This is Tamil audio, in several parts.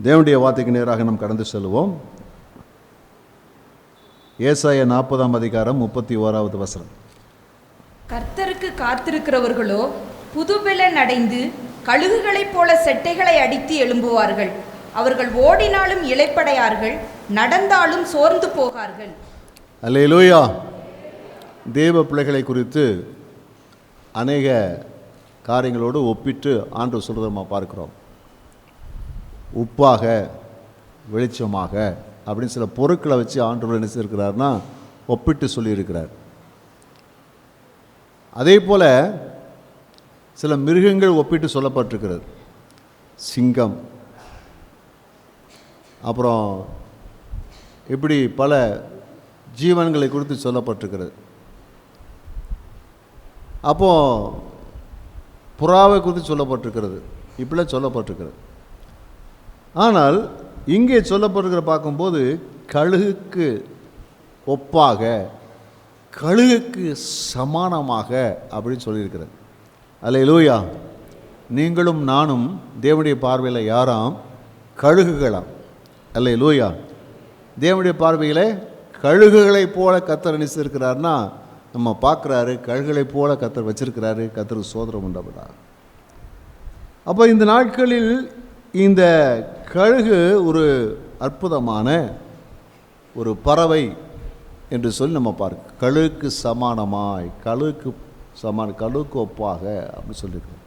தேவனுடைய வார்த்தைக்கு நேராக நாம் கடந்து செல்வோம். ஏசாயா 40ஆம் அதிகாரம் 31வது வசனம். கர்த்தருக்கு காத்திருக்கிறவர்களோ புதுபெலன் அடைந்து கழுகுகளைப் போல செட்டைகளை அடித்து எழும்புவார்கள். அவர்கள் ஓடினாலும் இளைப்படையார்கள், நடந்தாலும் சோர்ந்து போகார்கள். அல்லேலூயா. தேவ பிள்ளைகளை குறித்து அநேக காரியங்களோடு ஒப்பிட்டு ஆண்டவர் சொல்கிறத நம்ம பார்க்கிறோம். உப்பாக, வெளிச்சமாக அப்படின்னு சில பொருட்களை வச்சு ஆண்டவர் என்ன செய்திருக்கிறார்னா ஒப்பிட்டு சொல்லியிருக்கிறார். அதே போல் சில மிருகங்கள் ஒப்பிட்டு சொல்லப்பட்டிருக்கிறது. சிங்கம், அப்புறம் இப்படி பல ஜீவன்களை குறித்து சொல்லப்பட்டிருக்கிறது. அப்போது புறாவை குறித்து சொல்லப்பட்டிருக்கிறது, இப்படிலாம் சொல்லப்பட்டிருக்கிறது. ஆனால் இங்கே சொல்லப்பட்டிருக்கிற பார்க்கும்போது கழுகுக்கு ஒப்பாக, கழுகுக்கு சமானமாக அப்படின்னு சொல்லியிருக்கிறது. அல்லேலூயா. நீங்களும் நானும் தேவனுடைய பார்வையில் யாராம்? கழுகுகளாம். அல்லேலூயா. தேவனுடைய பார்வையில் கழுகுகளைப் போல கர்த்தர் நினைச்சிருக்கிறார்னா நம்ம பார்க்குறாரு, கழுகுகளைப் போல கர்த்தர் வச்சிருக்கிறாரு. கர்த்தருக்கு சோதரம் உண்டாவதா. அப்போ இந்த நாட்களில் இந்த கழுகு ஒரு அற்புதமான ஒரு பறவை என்று சொல்லி நம்ம பார்க்க, கழுகுக்கு சமானமாய், கழுகுக்கு ஒப்பாக அப்படின்னு சொல்லியிருக்கோம்.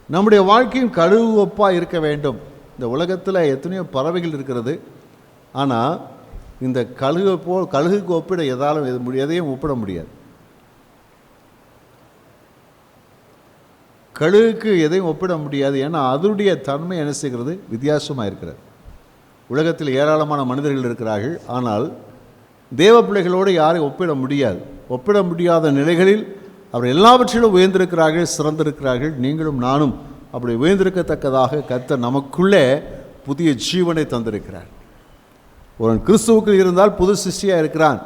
நம்முடைய வாழ்க்கையும் கழுகு ஒப்பாக இருக்க வேண்டும். இந்த உலகத்தில் எத்தனையோ பறவைகள் இருக்கிறது. ஆனால் இந்த கழுகுக்கு ஒப்பிட எதையும் ஒப்பிட முடியாது. கழுகுக்கு எதையும் ஒப்பிட முடியாது. ஏன்னா அதனுடைய தன்மை என்ன செய்கிறது? வித்தியாசமாக இருக்கிறது. உலகத்தில் ஏராளமான மனிதர்கள் இருக்கிறார்கள். ஆனால் தேவ பிள்ளைகளோடு யாரையும் ஒப்பிட முடியாது. ஒப்பிட முடியாத நிலைகளில் அவர் எல்லாவற்றிலும் உயர்ந்திருக்கிறார்கள், சிறந்திருக்கிறார்கள். நீங்களும் நானும் அப்படி உயர்ந்திருக்கத்தக்கதாக கர்த்தர் நமக்குள்ளே புதிய ஜீவனை தந்திருக்கிறார். ஒருவன் கிறிஸ்துவுக்கு இருந்தால் புது சிருஷ்டியாக இருக்கிறான்.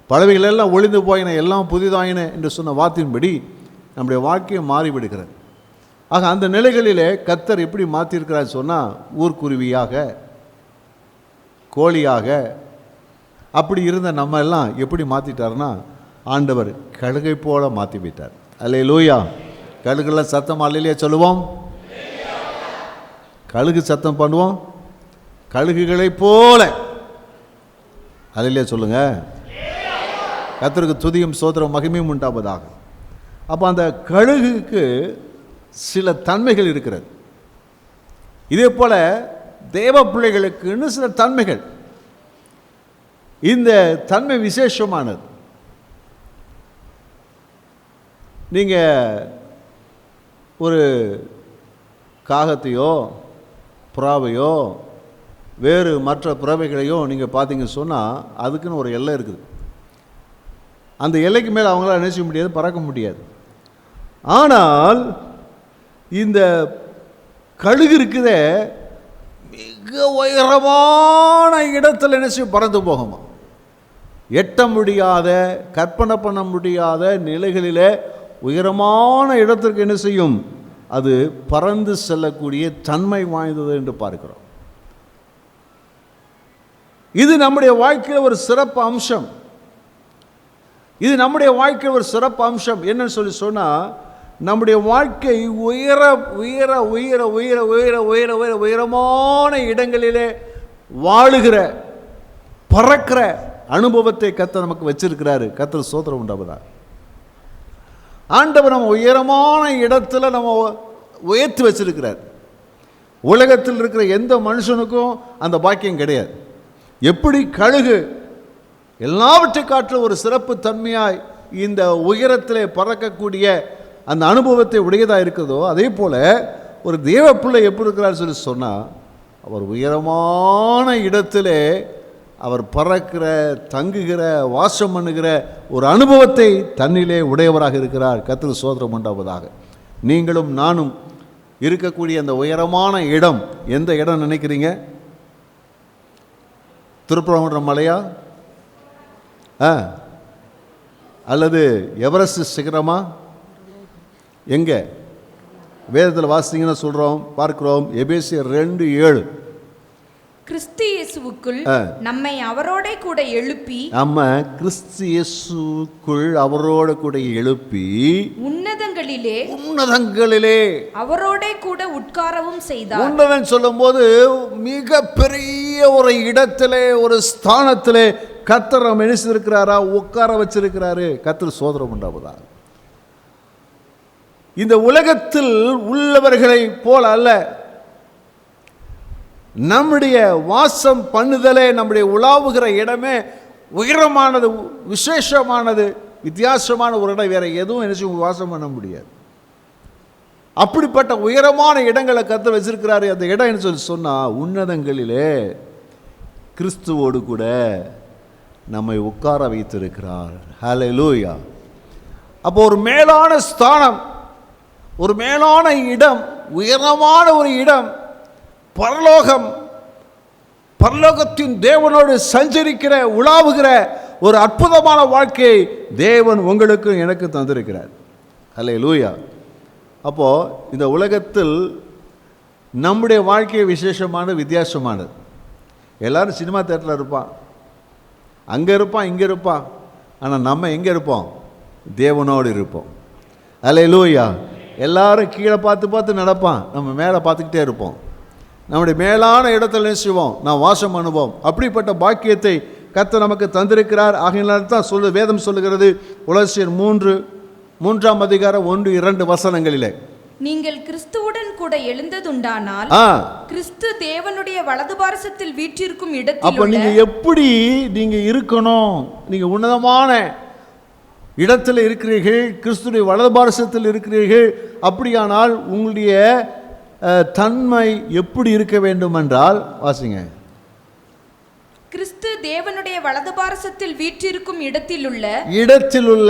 பறவைகள் எல்லாம் ஒளிந்து போயின, எல்லாம் புதிதாயின என்று சொன்ன வார்த்தையின்படி நம்முடைய வாழ்க்கையை மாறிவிடுகிறது. ஆக அந்த நிலைகளிலே கர்த்தர் எப்படி மாற்றிருக்கிறார் சொன்னால், ஊர்க்குருவியாக, கோழியாக அப்படி இருந்த நம்ம எல்லாம் எப்படி மாற்றிட்டார்னா ஆண்டவர் கழுகை போல மாற்றி விட்டார். அல்லேலூயா. கழுகுலாம் சத்தம் அல்லையா சொல்லுவோம்? கழுகு சத்தம் பண்ணுவோம், கழுகுகளை போல. அல்லையா சொல்லுங்க. கர்த்தருக்கு துதியும் சோத்திரம் மகிமையும் உண்டாவதாக. அப்போ அந்த கழுகுக்கு சில தன்மைகள் இருக்கிறது. இதே போல தேவ பிள்ளைகளுக்குன்னு சில தன்மைகள். இந்த தன்மை விசேஷமானது. நீங்கள் ஒரு காகத்தையோ புறாவையோ வேறு மற்ற பறவைகளையோ நீங்கள் பார்த்தீங்கன்னு சொன்னால் அதுக்குன்னு ஒரு எல்லை இருக்குது. அந்த எல்லைக்கு மேலே அவங்களால நினைச்ச முடியாது, பறக்க முடியாது. ஆனால் இந்த கழுகு இருக்குதே, மிக உயரமான இடத்துல நினைச்சு பறந்து போகுமா. எட்ட முடியாத, கற்பனை பண்ண முடியாத நிலைகளிலே உயரமான இடத்திற்கு என்ன செய்யும்? அது பறந்து செல்லக்கூடிய தன்மை வாய்ந்தது என்று பார்க்கிறோம். இது நம்முடைய வாழ்க்கையில் ஒரு சிறப்பு அம்சம். இது நம்முடைய வாழ்க்கையில் ஒரு சிறப்பு அம்சம். என்னன்னு சொல்லி சொன்னால், நம்முடைய வாழ்க்கை உயர உயர உயர உயர உயர உயர உயர உயரமான இடங்களிலே வாழுகிற, பறக்கிற அனுபவத்தை கர்த்தர் நமக்கு வச்சிருக்கிறாரு. கர்த்தர் சோத்திரம் உண்டாவதா. ஆண்டவர் நம்ம உயரமான இடத்துல நம்ம உயர்த்தி வச்சிருக்கிறார். உலகத்தில் இருக்கிற எந்த மனுஷனுக்கும் அந்த பாக்கியம் கிடையாது. எப்படி கழுகு எல்லாவற்றை காட்டிலும் ஒரு சிறப்பு தன்மையாய் இந்த உயரத்திலே பறக்கக்கூடிய அந்த அனுபவத்தை உடையதாக இருக்கிறதோ, அதே போல் ஒரு தேவ பிள்ளை எப்படி இருக்கிறார் சொல்லி சொன்னால், அவர் உயரமான இடத்திலே அவர் பறக்கிற, தங்குகிற, வாசம் பண்ணுகிற ஒரு அனுபவத்தை தன்னிலே உடையவராக இருக்கிறார். கர்த்தருக்கு சோத்திரம் உண்டாவதாக. நீங்களும் நானும் இருக்கக்கூடிய அந்த உயரமான இடம் எந்த இடம் நினைக்கிறீங்க? திருப்பரங்குன்ற மலையா, அல்லது எவரெஸ்ட் சிகரமா? எங்கே வேதத்தில் வாசித்தீங்கன்னா சொல்கிறோம், பார்க்கிறோம். எபேசியர் 2:7 கிறிஸ்து இயேசுவுக்குள் நம்மை அவரோட கூட எழுப்பி நம்ம கிறிஸ்து இயேசுக்குள் அவரோட கூட எழுப்பி உன்னதங்களிலே அவரோட கூட உட்காரவும் செய்தார். உன்னதன் சொல்லும்போது மிக பெரிய ஒரு இடத்திலே, ஒரு ஸ்தானத்திலே கர்த்தர் நம்ம நினைச்சிருக்கிறாரா, உட்கார வச்சிருக்கிறாரு. கர்த்தர் சோதரம் உண்டாவதா. இந்த உலகத்தில் உள்ளவர்களை போல அல்ல, நம்முடைய வாசம் பண்ணுதலே, நம்முடைய உலாவுகிற இடமே உயரமானது, விசேஷமானது, வித்தியாசமான ஒரு இடம். வேற எதுவும் நினைச்சு வாசம் பண்ண முடியாது. அப்படிப்பட்ட உயரமான இடங்களை கர்த்தர் வச்சிருக்கிறாரு. அந்த இடம் என்ன சொல்லி சொன்னா, உன்னதங்களிலே கிறிஸ்துவோடு கூட நம்மை உட்கார வைத்திருக்கிறார். ஹல்லேலூயா. அப்போ ஒரு மேலான ஸ்தானம், ஒரு மேலான இடம், உயரமான ஒரு இடம், பரலோகம், பரலோகத்தின் தேவனோடு சஞ்சரிக்கிற, உலாவுகிற ஒரு அற்புதமான வாழ்க்கையை தேவன் உங்களுக்கு எனக்கு தந்திருக்கிறார். ஹல்லேலூயா. அப்போ இந்த உலகத்தில் நம்முடைய வாழ்க்கை விசேஷமானது, வித்தியாசமானது. எல்லாரும் சினிமா தேட்டரில் இருப்பான், அங்கே இருப்பான், இங்கே இருப்பான். ஆனால் நம்ம எங்கே இருப்போம்? தேவனோடு இருப்போம். ஹல்லேலூயா. எல்லாரும் கீழே பார்த்து பார்த்து நடப்பான், நம்ம மேலே பார்த்துக்கிட்டே இருப்போம். நம்முடைய மேலான இடத்துல செய்வோம், நாம் வாசம் அனுபவம். அப்படிப்பட்ட பாக்கியத்தை கர்த்தர் நமக்கு தந்திருக்கிறார். ஆகையினால தான் வேதம் சொல்லுகிறது, கொலோசியர் 3:3 அதிகாரம் 1-2 வசனங்களிலே, நீங்கள் கிறிஸ்துவுடன் கூட எழுந்ததுண்டானால் கிறிஸ்து தேவனுடைய வலது பாரசத்தில் வீற்றிருக்கும் இடத்தில். அப்ப நீங்க எப்படி நீங்க இருக்கணும்? நீங்க உன்னதமான இடத்துல இருக்கிறீர்கள், கிறிஸ்துடைய வலது பாரசத்தில் இருக்கிறீர்கள். அப்படியானால் உங்களுடைய தன்மை எப்படி இருக்க வேண்டும் என்றால், வாசிங்க. கிறிஸ்து தேவனுடைய வலது பாரசத்தில் வீற்றிருக்கும் இடத்திலுள்ள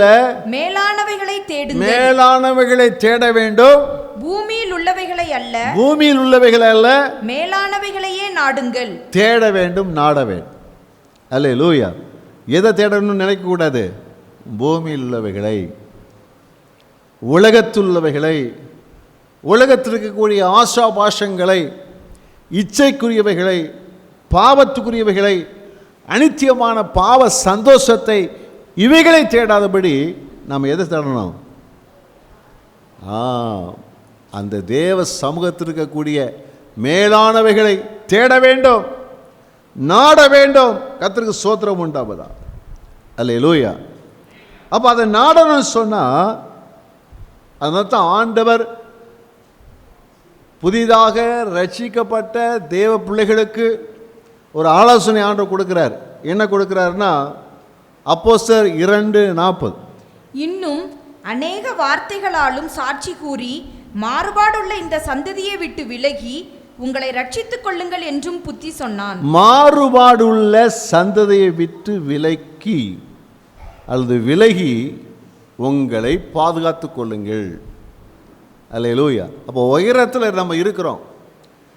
மேலானவைகளை தேடுங்கள். மேலானவைகளை தேட வேண்டும். பூமியில் உள்ளவைகளை அல்ல, பூமியில் உள்ளவைகளை அல்ல, மேலானவைகளையே நாடுங்கள். தேட வேண்டும், நாட வேண்டும். அல்லேலூயா. எதை தேடணும்னு நினைக்க கூடாது. பூமியில் உள்ளவைகளை, உலகத்தில் உள்ளவைகளை, உலகத்தில் இருக்கக்கூடிய ஆசா பாஷங்களை, இச்சைக்குரியவைகளை, பாவத்துக்குரியவைகளை, அனித்தியமான பாவ சந்தோஷத்தை, இவைகளை தேடாதபடி நாம் எதை தேடணும்? அந்த தேவ சமூகத்தில் இருக்கக்கூடிய மேலானவைகளை தேட வேண்டும், நாட வேண்டும். கர்த்தருக்கு ஸ்தோத்திரம் உண்டாவதா. அல்லேலூயா. அப்போ அதை நாடணும்னு சொன்னால், அதனால தான் ஆண்டவர் புதிதாக ரட்சிக்கப்பட்ட தேவ பிள்ளைகளுக்கு ஒரு ஆலோசனை ஆண்டவர் கொடுக்கிறார். என்ன கொடுக்கிறாருன்னா, அப்போஸ்தலர் 2:40, இன்னும் அநேக வார்த்தைகளாலும் சாட்சி கூறி மாறுபாடுள்ள இந்த சந்ததியை விட்டு விலகி உங்களை ரட்சித்துக் கொள்ளுங்கள் என்றும் புத்தி சொன்னான். மாறுபாடுள்ள சந்ததியை விட்டு விலக்கி அல்லது விலகி உங்களை பாதுகாத்துக் கொள்ளுங்கள். அல்லேலூயா. அப்போ உயரத்தில் நம்ம இருக்கிறோம்,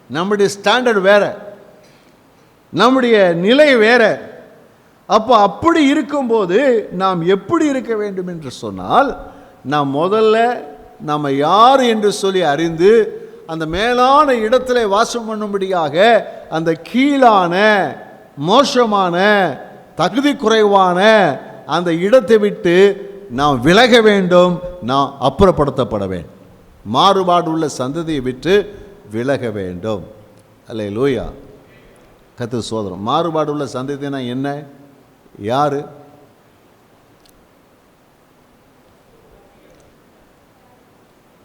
நம்முடைய ஸ்டாண்டர்ட் வேற, நம்முடைய நிலை வேற. அப்போ அப்படி இருக்கும்போது நாம் எப்படி இருக்க வேண்டும் என்று சொன்னால், நாம் முதல்ல நம்ம யார் என்று சொல்லி அறிந்து அந்த மேலான இடத்துல வாசம் பண்ணும்படியாக அந்த கீழான மோசமான தகுதி குறைவான அந்த இடத்தை விட்டு நாம் விலக வேண்டும், நாம் அப்புறப்படுத்தப்பட வேண்டும். மாறுபாடு உள்ள சந்ததியை விட்டு விலக வேண்டும். அல்லேலூயா. கர்த்தர் சோதரம். மாறுபாடு உள்ள சந்ததினா என்ன? யாரு?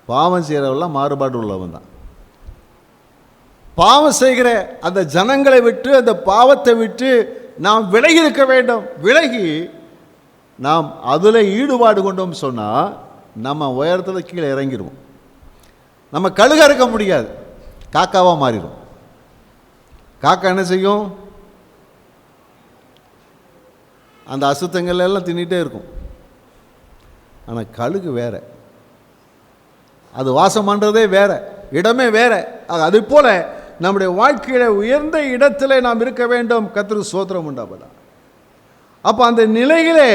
பாவம் செய்கிறவெல்லாம் மாறுபாடு உள்ளவன் தான். பாவம் செய்கிற அந்த ஜனங்களை விட்டு, அந்த பாவத்தை விட்டு நாம் விலகி இருக்க வேண்டும். விலகி நாம் அதில் ஈடுபாடு கொண்டோம் சொன்னால் நம்ம உயரத்தில் கீழே இறங்கிடுவோம். நம்ம கழுக இருக்க முடியாது, காக்காவாக மாறிடும். காக்கா என்ன செய்யும்? அந்த அசுத்தங்கள் எல்லாம் தின்னிட்டே இருக்கும். ஆனால் கழுகு வேற, அது வாசம் பண்ணுறதே வேற, இடமே வேற. அது போல நம்முடைய வாழ்க்கையில உயர்ந்த இடத்துல நாம் இருக்க வேண்டும். கர்த்தருக்கு ஸ்தோத்திரம் உண்டாவதா. அப்போ அந்த நிலையிலே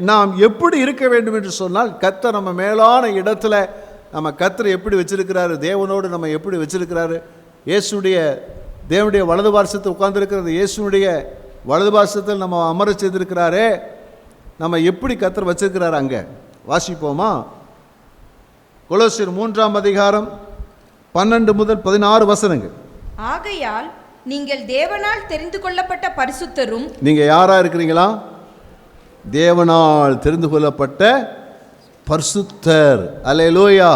நாம் எப்படி இருக்க வேண்டும் என்று சொன்னால், கர்த்தர் நம்ம மேலான இடத்துல நம்ம கர்த்தர் எப்படி வச்சிருக்கிறாரு, தேவனோடு நம்ம எப்படி வச்சிருக்கிறாரு. இயேசுடைய தேவனுடைய வலது பார்சத்தில் உட்கார்ந்திருக்கிறது இயேசுனுடைய வலது பார்சத்தில் நம்ம அமர செய்திருக்கிறாரே, நம்ம எப்படி கர்த்தர் வச்சிருக்கிறாரு அங்கே வாசிப்போமா? கொலோசியர் 3ஆம் அதிகாரம் 12 முதல் 16 வசனங்கள். ஆகையால் நீங்கள் தேவனால் தெரிந்து கொள்ளப்பட்ட பரிசுத்தரும். நீங்க யாரா இருக்கிறீங்களா? தேவனால் தெரிந்து கொள்ளப்பட்ட பரிசுத்தர். அல்லேலூயா.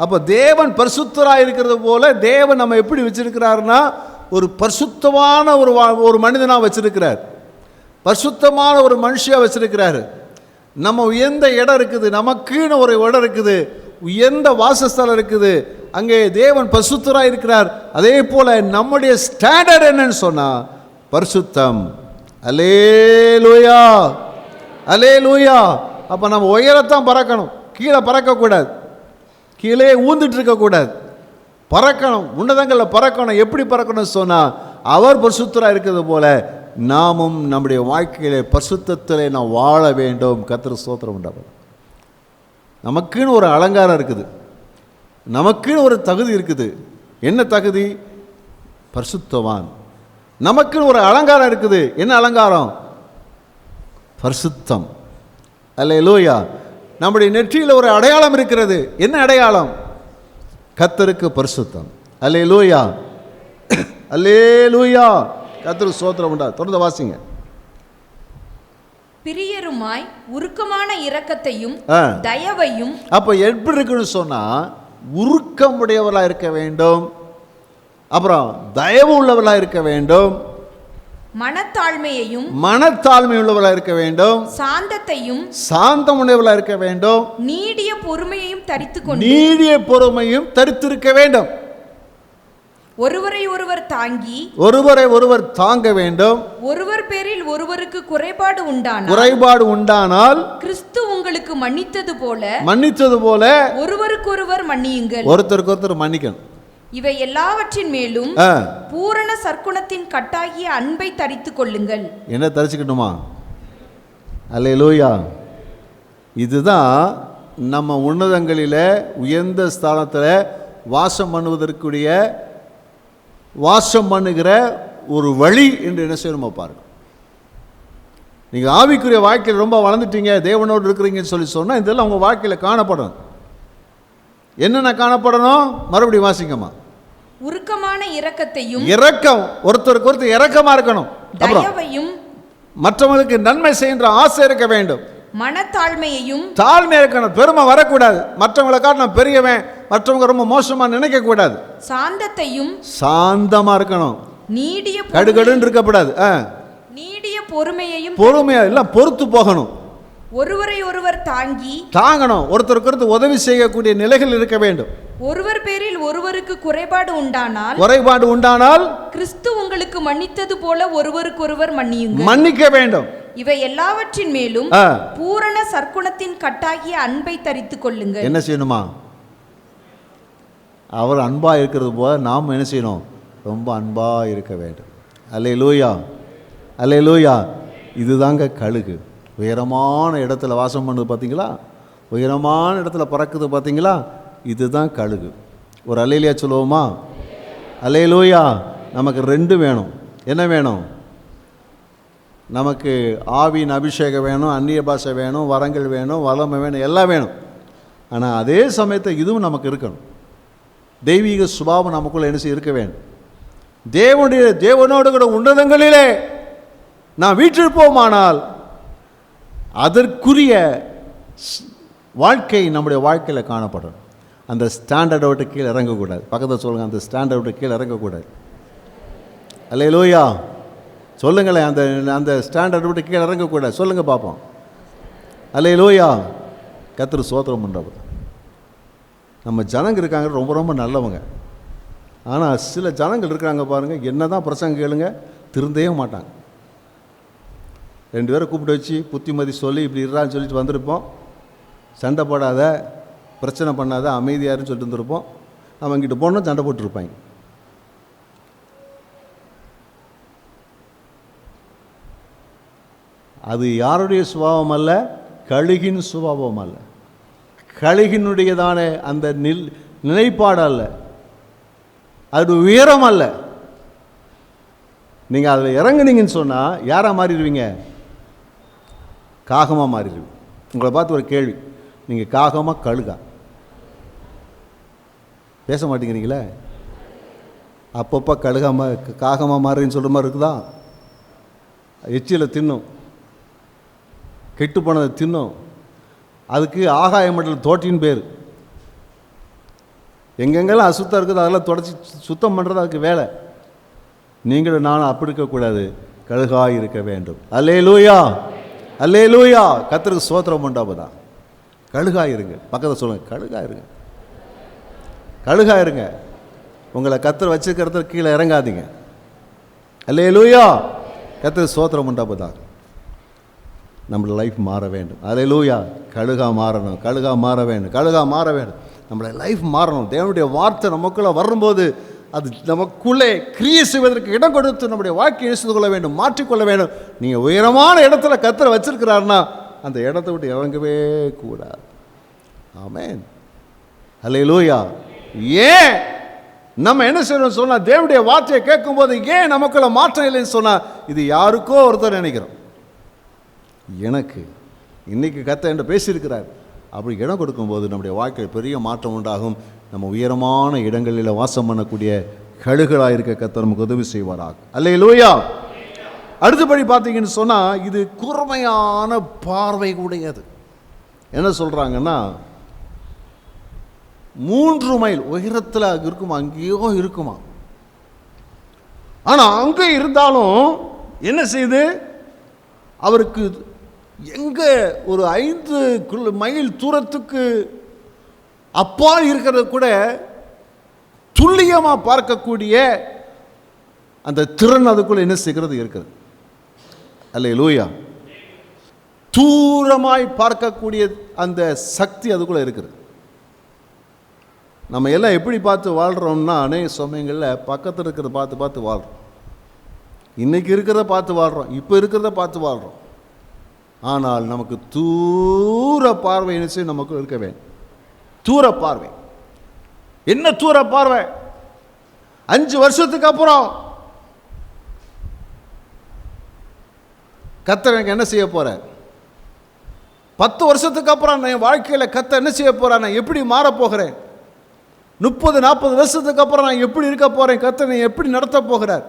அப்ப தேவன் பரிசுத்தராக இருக்கிறது போல தேவன் நம்ம எப்படி வச்சிருக்கிறாருன்னா ஒரு பரிசுத்தமான ஒரு மனிதனா வச்சிருக்கிறார், பரிசுத்தமான ஒரு மனுஷியா வச்சிருக்கிறாரு. நம்ம உயர்ந்த இடம் இருக்குது, நமக்குன்னு ஒரு இடம் இருக்குது, உயர்ந்த வாசஸ்தலம் இருக்குது, அங்கே தேவன் பரிசுத்தராக இருக்கிறார். அதே போல நம்முடைய ஸ்டாண்டர்ட் என்னன்னு சொன்னா பரிசுத்தம். அல்லேலூயா, அல்லேலூயா. அப்ப நம்ம உயரத்தான் பறக்கணும், கீழே பறக்கக்கூடாது, கீழே ஊந்துட்டு இருக்கக்கூடாது, பறக்கணும், உன்னதங்களில் பறக்கணும். எப்படி பறக்கணும் சொன்னா அவர் பரிசுத்தராக இருக்கிறது போல நாமும் நம்முடைய வாழ்க்கையிலே பரிசுத்தத்திலே நாம் வாழ வேண்டும். கர்த்தர் ஸ்தோத்திரம் உண்டாகும். நமக்குன்னு ஒரு அலங்காரம் இருக்குது, நமக்குன்னு ஒரு தகுதி இருக்குது. என்ன தகுதி? பரிசுத்தவான். நமக்குன்னு ஒரு அலங்காரம் இருக்குது. என்ன அலங்காரம்? பரிசுத்தம். அல்லேலூயா. நம்முடைய நெற்றியில் ஒரு அடையாளம் இருக்கிறது. என்ன அடையாளம்? கர்த்தருக்கு பரிசுத்தம். அல்லேலூயா, அல்லேலூயா. கர்த்தருக்கு ஸ்தோத்திரம் உண்டா. தொடர்ந்து வாசிங்க. பிரியருமாய் உருக்கமான இரக்கத்தையும் தயவையும். அப்ப எப்படி இருக்குன்னு சொன்னா உருக்கம் உடையவர்களாக இருக்க வேண்டும், அப்புறம் தயவு உள்ளவர்களாக இருக்க வேண்டும், மனத்தாழ்மையையும் மனத்தாழ்மை உள்ளவர்களாக இருக்க வேண்டும், சாந்தத்தையும் சாந்தம் உடையவர்களாக இருக்க வேண்டும், நீடிய பொறுமையையும் தரித்துக்கொண்டு நீடிய பொறுமையும் தரித்திருக்க வேண்டும். ஒருவரை ஒருவர் தாங்கி ஒருவரை ஒருவர் தாங்க வேண்டும். ஒருவர் பேரில் ஒருவருக்கு குறைபாடு உண்டானால் கிறிஸ்து உங்களுக்கு மன்னித்தது போல ஒருவருக்கொருவர் மன்னியுங்கள். ஒருத்தருக்கு ஒருத்தர் மன்னிக்கணும். இவை எல்லாவற்றின் மேலும் பூரண சற்குணத்தின் கட்டாகிய அன்பை தரித்துக் கொள்ளுங்கள். என்ன தரிச்சுக்கணுமா? அல்லேலூயா. இதுதான் நம்ம உன்னதங்களில உயர்ந்த ஸ்தானத்தில் வாசம் பண்ணுகிற ஒரு வழி என்று என்ன செய்யணுமா பாருங்க. நீங்கள் ஆவிக்குரிய வாழ்க்கையில் ரொம்ப வளர்ந்துட்டீங்க, தேவனோடு இருக்கிறீங்கன்னு சொல்லி சொன்னால் இதெல்லாம் உங்கள் வாழ்க்கையில் காணப்படணும். என்னென்ன காணப்படணும்? மறுபடியும் வாசிங்கம்மா. உருக்கமான இரக்கத்தையும், இரக்கம், ஒருத்தருக்கு ஒருத்தர் இரக்கமாக இருக்கணும். தயவையும், மற்றவங்களுக்கு நன்மை செய்கின்ற ஆசை இருக்க வேண்டும், மனத்தாழ்மையையும், தாழ்மை இருக்கணும், பெருமை வரக்கூடாது, மற்றவங்களை காட்ட நான் பெரியவன், மற்றவங்க ரொம்ப மோசமா நினைக்க கூடாது, சாந்தத்தையும், சாந்தமா இருக்கணும், நீடிய கடுகடுன்னு இருக்கக்கூடாது, நீடிய பொறுமையையும், பொறுமையா எல்லாம் பொறுத்து போகணும், ஒருவரை ஒருவர் தாங்கணும், ஒருத்தருக்கு ஒருத்தர் உதவி செய்யக்கூடிய நிலைகள் இருக்க வேண்டும். ஒருவர் பேரில் ஒருவருக்கு குறைபாடு உண்டானால் கிறிஸ்து உங்களுக்கு மன்னித்தது போல ஒருவருக்கொருவர் மன்னியுங்கள். மன்னிக்க வேண்டும். இவை எல்லாவற்றின் மேலும் பூரண சற்குணத்தின் கட்டாகிய அன்பை தரித்துக் கொள்ளுங்கள். என்ன செய்யணுமா? அவர் அன்பா இருக்கிறது போல நாம் என்ன செய்யணும்? ரொம்ப அன்பா இருக்க வேண்டும். அல்லேலூயா, அல்லேலூயா. இதுதாங்க கழுகு. உயரமான இடத்துல வாசம் பண்ணுது பார்த்தீங்களா? உயரமான இடத்துல பறக்குது பார்த்தீங்களா? இதுதான் கழுகு. ஒரு அல்லேலூயா சொல்லுவோமா? அல்லேலூயா. நமக்கு ரெண்டு வேணும். என்ன வேணும்? நமக்கு ஆவியின் அபிஷேகம் வேணும், அந்நிய பாஷை வேணும், வரங்கள் வேணும், வல்லமை வேணும், எல்லாம் வேணும். ஆனால் அதே சமயத்தில் இதுவும் நமக்கு இருக்கணும். தெய்வீக சுபாவம் நமக்குள்ள என்ன செய்ய இருக்க வேண்டும். தேவனோடு கூட உன்னதங்களிலே நான் வீற்றிருப்போமானால் அதற்குரிய வாழ்க்கை நம்முடைய வாழ்க்கையில் காணப்படும். அந்த ஸ்டாண்டர்டை விட்டு கீழே இறங்கக்கூடாது. பக்கத்தில் சொல்லுங்கள், அந்த ஸ்டாண்டர்டை விட்டு கீழே இறங்கக்கூடாது. அல்லேலூயா சொல்லுங்களேன். அந்த ஸ்டாண்டர்டை விட்டு கீழே இறங்கக்கூடாது. சொல்லுங்கள் பார்ப்போம். அல்லேலூயா. கர்த்தர் ஸ்தோத்திரம் பண்ணுறவர். நம்ம ஜனங்க இருக்காங்க ரொம்ப ரொம்ப நல்லவங்க. ஆனால் சில ஜனங்கள் இருக்கிறாங்க பாருங்கள், என்ன தான் பிரசங்க கேளுங்க திருந்தவே மாட்டாங்க. 2 பேரை கூப்பிட்டு வச்சு புத்திமதி சொல்லி இப்படி இருறான்னு சொல்லிட்டு வந்திருப்போம். சண்டை போடாத, பிரச்சனை பண்ணாத, அமைதியாருன்னு சொல்லிட்டு வந்துருப்போம். நம்ம இங்கிட்ட போனோம் சண்டை போட்டுருப்பாங்க. அது யாருடைய சுபாவம் அல்ல, கழுகின் சுபாவம் அல்ல, கழுகினுடையதான அந்த நிலைப்பாடு அல்ல, அது உயரம் அல்ல. நீங்கள் அதில் இறங்குனீங்கன்னு சொன்னால் யாராக மாறிடுவீங்க? காகமாக மாறிடுவீங்க. உங்களை பார்த்து ஒரு கேள்வி, நீங்கள் காகமாக கழுகா? பேச மாட்டேங்கிறீங்களே. அப்பப்போ காகமாக மாறுன்னு சொல்கிற மாதிரி இருக்குதா? எச்சியில் தின்னும், கெட்டு போனதை தின்னும். அதுக்கு ஆகாய மண்டல தோட்டின்னு பேர். எங்கெங்கெல்லாம் அசுத்தம் இருக்குது அதெல்லாம் தொடச்சி சுத்தம் பண்ணுறது அதுக்கு வேலை. நீங்களும் நானும் அப்படி இருக்கக்கூடாது, கழுகாய் இருக்க வேண்டும். அல்லேலூயா, அல்லேலூயா. கர்த்தருக்கு ஸ்தோத்திரம் உண்டாகுதா? கழுகாய் இருங்க. பக்கத்தில் சொல்லுங்கள், கழுகாய் இருங்க, கழுகாய் இருங்க. உங்களை கர்த்தர் வச்சுக்கிறத கீழே இறங்காதீங்க. அல்லேலூயா. கர்த்தருக்கு ஸ்தோத்திரம் உண்டாகுதா? நம்மளோட லைஃப் மாற வேண்டும். அல்லேலூயா. கழுகா மாறணும், கழுகா மாற வேண்டும், கழுகா மாற வேண்டும். நம்மளுடைய லைஃப் மாறணும். தேவனுடைய வார்த்தை நமக்குள்ளே வரும்போது அது நமக்குள்ளே கிரியை செய்வதற்கு இடம் கொடுத்து நம்முடைய வாழ்க்கையை இணைத்து கொள்ள வேண்டும், மாற்றிக்கொள்ள வேண்டும். நீங்கள் உயரமான இடத்துல கர்த்தரை வச்சிருக்கிறாருன்னா அந்த இடத்த விட்டு இறங்கவே கூடாது. ஆமென். அல்லேலூயா. ஏன் நம்ம என்ன செய்யணும்னு சொன்னால், தேவனுடைய வார்த்தையை கேட்கும்போது ஏன் நமக்குள்ள மாற்றம் இல்லைன்னு சொன்னால், இது யாருக்கோ ஒருத்தர் நினைக்கிறோம். எனக்கு இன்னைக்கு கர்த்தர் என்கிட்ட பேசியிருக்கிறார். அப்படி இடம் கொடுக்கும்போது நம்முடைய வாழ்க்கையில் பெரிய மாற்றம் உண்டாகும். நம்ம உயரமான இடங்களில் வாசம் பண்ணக்கூடிய கழுகளாக இருக்க கர்த்தர் நமக்கு உதவி செய்வாராக. அல்லேலூயா. அடுத்தபடி பார்த்தீங்கன்னு சொன்னால், இது கூர்மையான பார்வை உடையது. என்ன சொல்கிறாங்கன்னா, 3 மைல் உயரத்தில் இருக்குமா, அங்கேயோ இருக்குமா. ஆனால் அங்கே இருந்தாலும் என்ன செய்யுது, அவருக்கு எங்கே ஒரு 5 மைல் தூரத்துக்கு அப்பால் இருக்கிறது கூட துல்லியமாக பார்க்கக்கூடிய அந்த திறன் அதுக்குள்ளே என்ன செய்கிறது இருக்கிறது. அல்லேலூயா. தூரமாய் பார்க்கக்கூடிய அந்த சக்தி அதுக்குள்ளே இருக்குது. நம்ம எல்லாம் எப்படி பார்த்து வாழ்கிறோம்னா, அநேக சமயங்களில் பக்கத்தில் இருக்கிறத பார்த்து பார்த்து வாழ்கிறோம். இன்றைக்கி இருக்கிறத பார்த்து வாழ்கிறோம், இப்போ இருக்கிறத பார்த்து வாழ்கிறோம். ஆனால் நமக்கு தூர பார்வை என்ன செய்ய நமக்கு இருக்க வேண்டும். தூர பார்வை. என்ன தூர பார்வை? 5 வருஷத்துக்கு அப்புறம் கர்த்தர் எனக்கு என்ன செய்ய போற, 10 வருஷத்துக்கு அப்புறம் என் வாழ்க்கையில் கர்த்தர் என்ன செய்ய போற, நான் எப்படி மாற போகிறேன், 30-40 வருஷத்துக்கு அப்புறம் நான் எப்படி இருக்க போறேன், கர்த்தர் என்னை எப்படி நடத்த போகிறார்,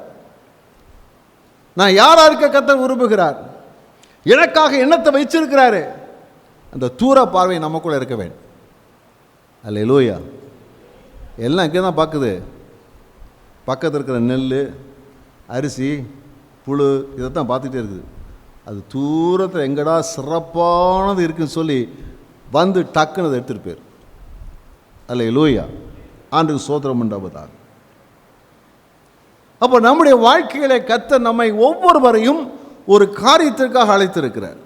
நான் யாரா இருக்க கர்த்தர் விரும்புகிறார், எனக்காக என்னத்தை வச்சிருக்கிறாரு. அந்த தூர பார்வை நமக்குள்ள இருக்க வேண்டும். அல்லேலூயா. எல்லாம் இங்கே தான் பார்க்குது. பக்கத்தில் இருக்கிற நெல், அரிசி, புழு இதைத்தான் பார்த்துட்டே இருக்குது. அது தூரத்தில் எங்கடா சிறப்பானது இருக்குன்னு சொல்லி வந்து டக்குன்னு அதை எடுத்துகிட்டு போயிரு. அல்லேலூயா. ஆண்டுக்கு ஸ்தோத்திரம் உண்டாவதாக. அப்போ நம்முடைய வாழ்க்கையிலே கர்த்தர் நம்மை ஒவ்வொருவரையும் ஒரு காரியத்திற்காக அழைத்திருக்கிறார்.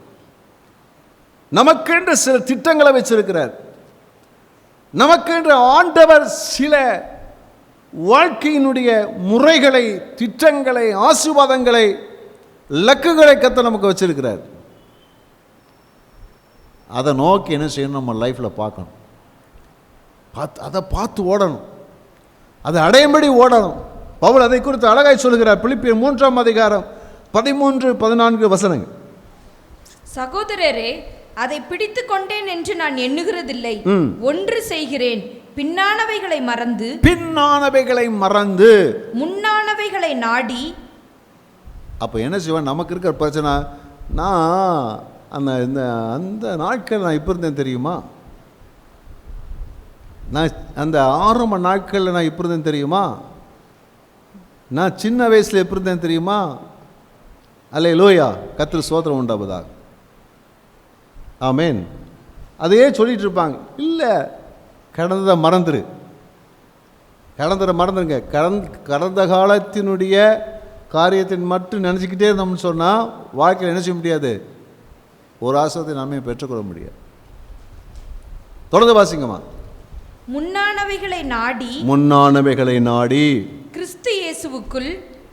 நமக்கென்று சில திட்டங்களை வச்சிருக்கிறார். நமக்கென்று ஆண்டவர் சில வாழ்க்கையினுடைய முறைகளை, திட்டங்களை, ஆசீர்வாதங்களை, இலக்குகளை கர்த்தர் நமக்கு வச்சிருக்கிறார். அதை நோக்கி என்ன செய்யணும், நம்ம லைஃப்பில் பார்க்கணும். அதை பார்த்து ஓடணும், அதை அடையும்படி ஓடணும். பவுல் அதை குறித்து அழகாய் சொல்கிறார். பிலிப்பியர் 3ஆம் அதிகாரம் 13-14 வசனங்கள். சகோதரரே, அதை பிடித்து கொண்டேன் என்று நான் எண்ணுகிறதில்லை. ஒன்று செய்கிறேன், பின்னானவைகளை மறந்து முன்னானவைகளை நாடி. அப்போ என்ன செய்வேன், நமக்கு இருக்கிற பிரச்சனை, நான் அந்த நாட்கள் நான் இப்போ இருந்தேன் தெரியுமா, நான் அந்த ஆரம்ப நாட்களில் நான் இப்போ இருந்தேன் தெரியுமா, நான் சின்ன வயசில் எப்படி இருந்தேன் தெரியுமா. அல்லேலூயா. கர்த்தருக்கு ஸ்தோத்திரம் உண்டாவதாக. ஆமென். அதையே சொல்லிட்டு இருப்பாங்க. இல்லை, கடந்ததை மறந்துடுங்க. கடந்த காலத்தினுடைய காரியத்தை மட்டும் நினச்சிக்கிட்டே இருந்தோம்னு சொன்னால் வாழ்க்கையில் என்ன செய்ய முடியாது, ஒரு ஆசத்தை நாமே பெற்றுக்கொள்ள முடியாது. தொடர்ந்து வாசிங்கம்மா. முன்னானவைகளை நாடி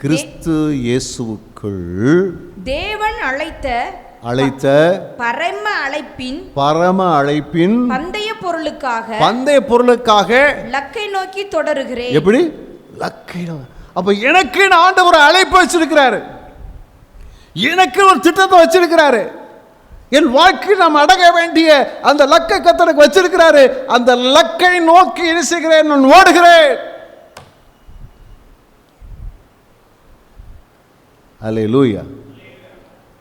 கிறிஸ்து இயேசுவுக்குள் தேவன் அழைத்த பரம அழைப்பின் பந்தய பொருளுக்காக லக்கை நோக்கி தொடருகிறேன். எப்படி லக்கை? அப்போ எனக்கு ஆண்டவர் அழைப்பு வச்சிருக்கிறாரு, எனக்கு ஒரு திட்டத்தை வச்சிருக்கிறாரு. என் வாழ்க்கை நாம் அடைய வேண்டிய அந்த லக்கை கர்த்தருக்கு வச்சிருக்கிறாரு. அந்த லக்கை நோக்கி என்ன செய்கிறேன்? நான் ஓடுகிறேன். அல்லேலூயா.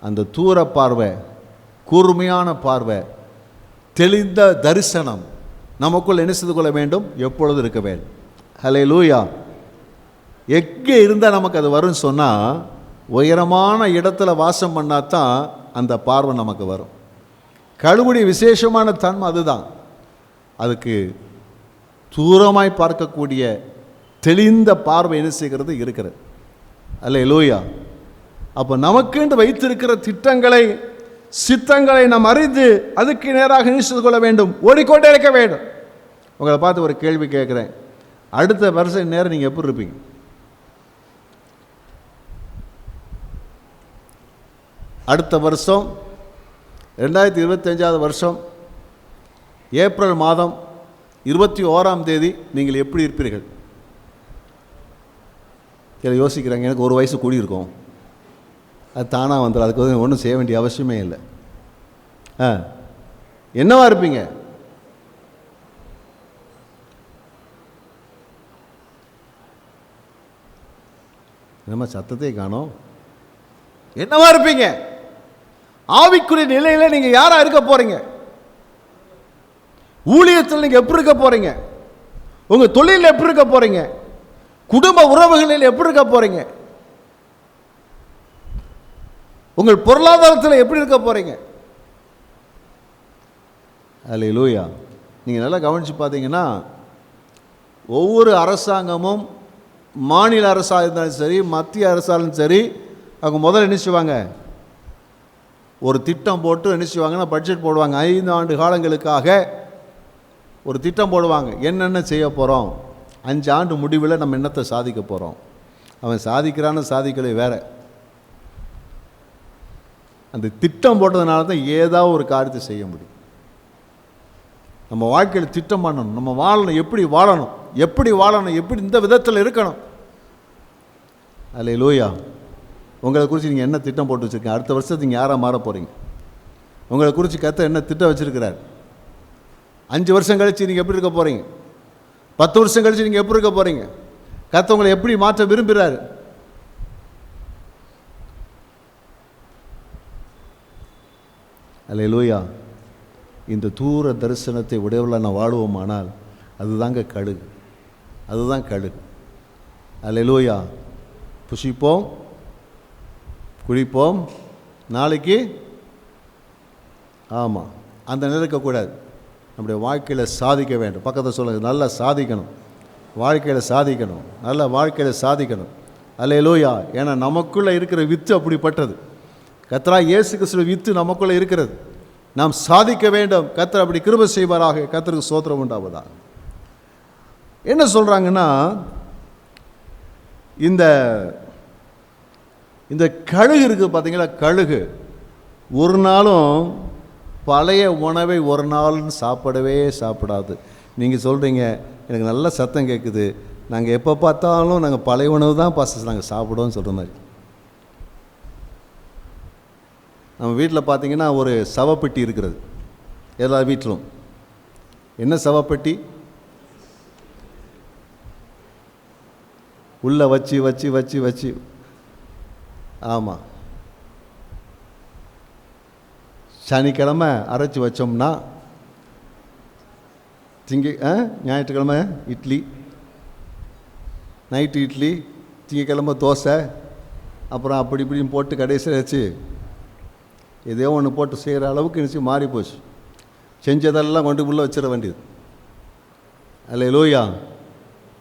அந்த தூர பார்வை, கூர்மையான பார்வை, தெளிந்த தரிசனம் நமக்குள் என்ன செய்து கொள்ள வேண்டும்? எப்பொழுது இருக்க வேண்டும். அல்லேலூயா. எங்கே இருந்தால் நமக்கு அது வரும்னு சொன்னால், உயரமான இடத்துல வாசம் பண்ணாதான் அந்த பார்வை நமக்கு வரும். கழுவுடைய விசேஷமான தன்மை அதுதான். அதுக்கு தூரமாய் பார்க்கக்கூடிய தெளிந்த பார்வை என்ன செய்கிறது? இருக்கிறது. அல்லேலூயா. அப்போ நமக்கென்று வைத்திருக்கிற திட்டங்களை, சித்தங்களை நாம் அறிந்து அதுக்கு நேராக நினைத்து கொள்ள வேண்டும், ஓடிக்கொண்டே இருக்க வேண்டும். உங்களை பார்த்து ஒரு கேள்வி கேட்குறேன். அடுத்த வருஷம் நேரம் நீங்கள் எப்படி இருப்பீங்க? அடுத்த வருஷம் 2025 வருஷம் ஏப்ரல் மாதம் 21ஆம் தேதி நீங்கள் எப்படி இருப்பீர்கள்? சில யோசிக்கிறாங்க, எனக்கு ஒரு வயசு கூடியிருக்கும், அது தானாக வந்துடும், அதுக்கு ஒன்றும் செய்ய வேண்டிய அவசியமே இல்லை. என்னவா இருப்பீங்க? நம்ம சத்தத்தை காணோம். என்னவா இருப்பீங்க? ஆவிக்குரிய நிலையில் நீங்கள் யாரா இருக்க போறீங்க? ஊழியத்தில் நீங்கள் எப்படி இருக்க போறீங்க? உங்கள் தொழிலில் எப்படி இருக்க போறீங்க? குடும்ப உறவுகளில் எப்படி இருக்க போறீங்க? உங்கள் பொருளாதாரத்தில் எப்படி இருக்க போறீங்க? அல்லேலூயா. நீங்கள் நல்லா கவனித்து பார்த்தீங்கன்னா, ஒவ்வொரு அரசாங்கமும், மாநில அரசாக இருந்தாலும் சரி, மத்திய அரசாலும் சரி, அவங்க முதல்ல என்ன செய்வாங்க? ஒரு திட்டம் போட்டு என்ன செய்வாங்கன்னா, பட்ஜெட் போடுவாங்க. 5 ஆண்டு காலங்களுக்காக ஒரு திட்டம் போடுவாங்க. என்னென்ன செய்ய போகிறோம், 5 ஆண்டு முடிவில் நம்ம என்னத்தை சாதிக்க போகிறோம். அவன் சாதிக்கிறான்னு சாதிக்கலை வேற. அந்த திட்டம் போட்டதுனால தான் ஏதாவது ஒரு காரியத்தை செய்ய முடியும். நம்ம வாழ்க்கையில் திட்டம் பண்ணணும். நம்ம வாழணும், எப்படி வாழணும், எப்படி இந்த விதத்தில் இருக்கணும். அல்லேலூயா. உங்களை குறித்து நீங்கள் என்ன திட்டம் போட்டு வச்சுருக்கீங்க? அடுத்த வருஷத்துக்கு நீங்கள் யாராக மாற போகிறீங்க? உங்களை குறித்து கர்த்தர் என்ன திட்டம் வச்சுருக்கிறார்? 5 வருஷம் கழித்து நீங்கள் எப்படி இருக்க போகிறீங்க? 10 வருஷம் கழித்து நீங்கள் எப்படி இருக்க போகிறீங்க? கர்த்தர் உங்களை எப்படி மாற்ற விரும்புகிறார்? அல்லேலூயா. இந்த தூர தரிசனத்தை உடையவர்களாக நான் வாழுவோமானால் அதுதாங்க கழுகு, அதுதான் கழுகு. அல்லேலூயா. புசிப்போம், குடிப்போம், நாளைக்கு ஆமாம் அந்த நிலை இருக்கக்கூடாது. நம்முடைய வாழ்க்கையில் சாதிக்க வேண்டும். பக்கத்தை சொல்லுங்கள், நல்லா சாதிக்கணும், வாழ்க்கையில் சாதிக்கணும், நல்ல வாழ்க்கையில் சாதிக்கணும். அல்லேலூயா. ஏன்னா நமக்குள்ளே இருக்கிற வித்து அப்படிப்பட்டது. கர்த்தராகிய இயேசு கிறிஸ்துவின் வித்து நமக்குள்ளே இருக்கிறது. நாம் சாதிக்க வேண்டும். கர்த்தர் அப்படி கிருபை செய்வாராக. கர்த்தருக்கு ஸ்தோத்திரம் உண்டாவதா. என்ன சொல்கிறாங்கன்னா, இந்த கழுகு இருக்குது பார்த்தீங்களா, கழுகு ஒரு நாளும் பழைய உணவை ஒரு நாள்னு சாப்பிடாது. நீங்கள் சொல்கிறீங்க, எனக்கு நல்ல சத்தம் கேட்குது, நாங்கள் எப்போ பார்த்தாலும் நாங்கள் பழைய உணவு தான் நாங்கள் சாப்பிடுவோம்னு சொல்கிற மாதிரி. நம்ம வீட்டில் பார்த்தீங்கன்னா ஒரு சவப்பெட்டி இருக்கிறது, எல்லா வீட்டிலும். என்ன சவப்பெட்டி? உள்ளே வச்சு வச்சு வச்சு வச்சு ஆமாம், சனிக்கிழமை அரைச்சி வச்சோம்னா ஞாயிற்றுக்கிழமை இட்லி, நைட்டு இட்லி, திங்கக்கிழமை தோசை, அப்புறம் அப்படி இப்படின்னு போட்டு கடைசியில் வச்சு ஏதோ ஒன்று போட்டு செய்கிற அளவுக்கு நினச்சி மாறி போச்சு. செஞ்சதெல்லாம் கொண்டு உள்ளே வச்சிட வேண்டியது. அல்லேலூயா.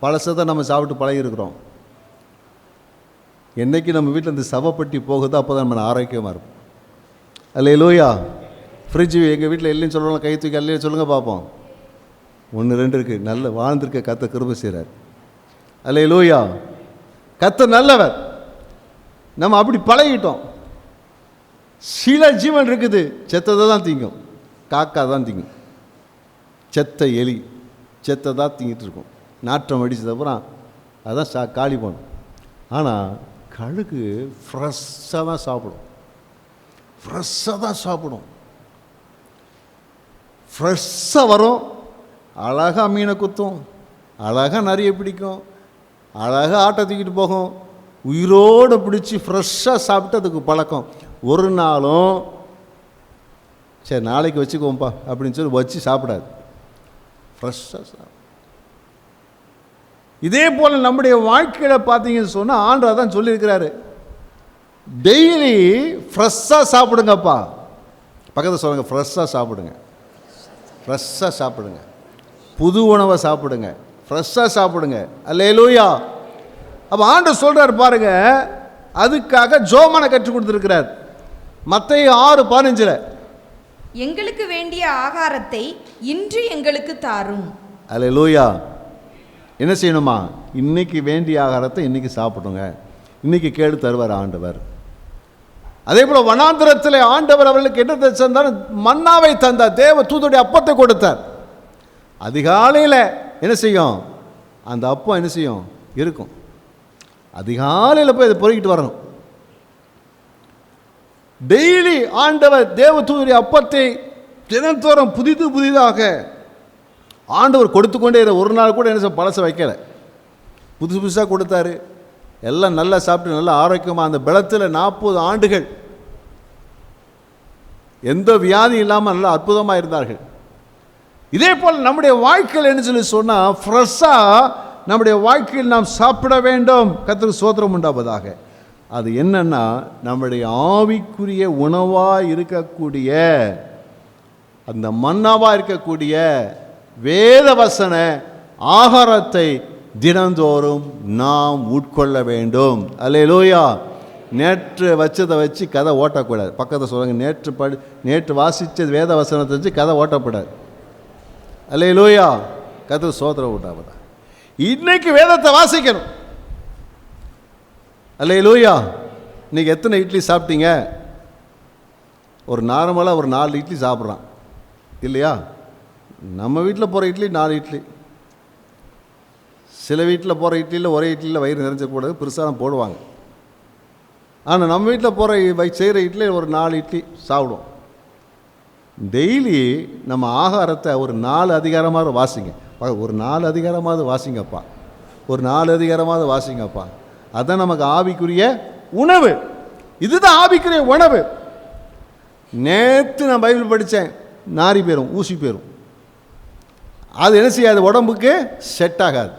பழசத்தை நம்ம சாப்பிட்டு பழகிருக்கிறோம். என்றைக்கு நம்ம வீட்டில் இந்த சவப்பட்டி போகுதோ அப்போ தான் நம்ம ஆரோக்கியமாக இருக்கும். அல்லேலூயா. ஃப்ரிட்ஜு எங்கள் வீட்டில் இல்லைன்னு சொல்லலாம், கை தூக்கி அல்லையே சொல்லுங்கள் பார்ப்போம். 1 2 இருக்குது. நல்ல வாழ்ந்திருக்க கர்த்தர் கிருபை செய்கிறார். அல்லேலூயா. கர்த்தர் நல்லவர். நம்ம அப்படி பழகிட்டோம். சில ஜீவன் இருக்குது, செத்ததை தான் திங்கும். காக்கா தான் திங்கும், செத்த எலி செத்தை தான் திங்கிட்டு இருக்கும். நாற்றம் அடித்ததுக்கப்புறம் அதான் காலி பண்ணும். ஆனால் கழுகு ஃப்ரெஷ்ஷாக தான் சாப்பிடும். ஃப்ரெஷ்ஷாக தான் சாப்பிடும். ஃப்ரெஷ்ஷாக வரும், அழகாக மீனை குத்தும், அழகாக நிறைய பிடிக்கும், அழகாக ஆட்டை தூக்கிட்டு போகும். உயிரோடு பிடிச்சி ஃப்ரெஷ்ஷாக சாப்பிட்டு அதுக்கு பழக்கம். ஒரு நாளும் சரி நாளைக்கு வச்சுக்கோப்பா அப்படின்னு சொல்லி வச்சு சாப்பிடாது, ஃப்ரெஷ்ஷாக சாப்பிடும். இதே போல் நம்முடைய வாழ்க்கையில் பார்த்தீங்கன்னு சொன்னால் ஆண்டவர் தான் சொல்லியிருக்கிறாரு, டெய்லி ஃப்ரெஷ்ஷாக சாப்பிடுங்கப்பா. பக்கத்தில் சொல்லுங்கள், ஃப்ரெஷ்ஷாக சாப்பிடுங்க, ஃப்ரெஷ்ஷாக சாப்பிடுங்க, புது உணவை சாப்பிடுங்க, ஃப்ரெஷ்ஷாக சாப்பிடுங்க. அல்லேலூயா. அப்போ ஆண்டவர் சொல்கிறார் பாருங்க, அதுக்காக ஜோமனை கற்றுக் கொடுத்துருக்கிறார். மத்தேயு 6:15 எங்களுக்கு வேண்டிய ஆகாரத்தை இன்று எங்களுக்கு தாரும். அல்லேலூயா. என்ன செய்யணுமா? இன்னைக்கு வேண்டிய ஆகாரத்தை இன்னைக்கு சாப்பிடுங்க. இன்னைக்கு கேடு தருவார் ஆண்டவர். அதே போல் வனாந்திரத்தில் ஆண்டவர் அவர்களுக்கு என்ன தந்தார்? மன்னாவை தந்தார். தேவ தூதுடைய அப்பத்தை கொடுத்தார். அதிகாலையில் என்ன செய்யும்? அந்த அப்பம் என்ன செய்யும்? இருக்கும். அதிகாலையில் போய் அதை பொறுக்கிட்டு வரணும். டெய்லி ஆண்டவர் தேவ தூதுடைய அப்பத்தை தினந்தோறும் புதிதாக ஆண்டவர் கொடுத்து கொண்டே ஒரு நாள் கூட என்ன பழச வைக்கலை, புதுசாக கொடுத்தாரு. எல்லாம் நல்லா சாப்பிட்டு நல்லா ஆரோக்கியமாக அந்த பலத்தில் 40 ஆண்டுகள் எந்த வியாதி இல்லாமல் நல்லா அற்புதமாக இருந்தார்கள். இதே போல் நம்முடைய வாழ்க்கையில் என்ன சொல்லி சொன்னால், ஃப்ரெஷ்ஷாக நம்முடைய வாழ்க்கையில் நாம் சாப்பிட வேண்டும். கர்த்தருக்கு ஸ்தோத்திரம் உண்டாவதாக. அது என்னன்னா, நம்முடைய ஆவிக்குரிய உணவாக இருக்கக்கூடிய அந்த மன்னாவாக இருக்கக்கூடிய வேத வசன ஆகாரத்தை தினந்தோறும் நாம் உட்கொள்ள வேண்டும். அல்லேலூயா. நேற்று வச்சதை வச்சு கதை ஓட்டக்கூடாது. பக்கத்தை சொல்லுங்க, நேற்று வாசித்தது வேத வசனத்தை வச்சு கதை ஓட்டக்கூடாது. அல்லேலூயா. கர்த்தருக்கு ஸ்தோத்திரம் உண்டாவதாக. இன்னைக்கு வேதத்தை வாசிக்கணும். அல்லேலூயா. இன்னைக்கு எத்தனை இட்லி சாப்பிட்டீங்க? ஒரு நார்மலாக ஒரு 4 இட்லி சாப்பிட்றான் இல்லையா? நம்ம வீட்டில் போகிற இட்லி 4 இட்லி. சில வீட்டில் போகிற இட்லியில் ஒரே இட்லியில் வயிறு நிறைஞ்சக்கூடாது, பெருசாக போடுவாங்க. ஆனால் நம்ம வீட்டில் போகிற செய்கிற இட்லி ஒரு 4 இட்லி சாப்பிடுவோம். டெய்லி நம்ம ஆகாரத்தை ஒரு 4 அதிகாரமாவது வாசிங்க. ஒரு 4 அதிகாரமாவது வாசிங்கப்பா, ஒரு 4 அதிகாரமாவது வாசிங்கப்பா. அதுதான் நமக்கு ஆவிக்குரிய உணவு. இதுதான் ஆவிக்குரிய உணவு. நேற்று நான் பைபிள் படித்தேன், நாரி போயிடும், ஊசி போயிடும். அது என்ன செய்யாது? உடம்புக்கு செட் ஆகாது.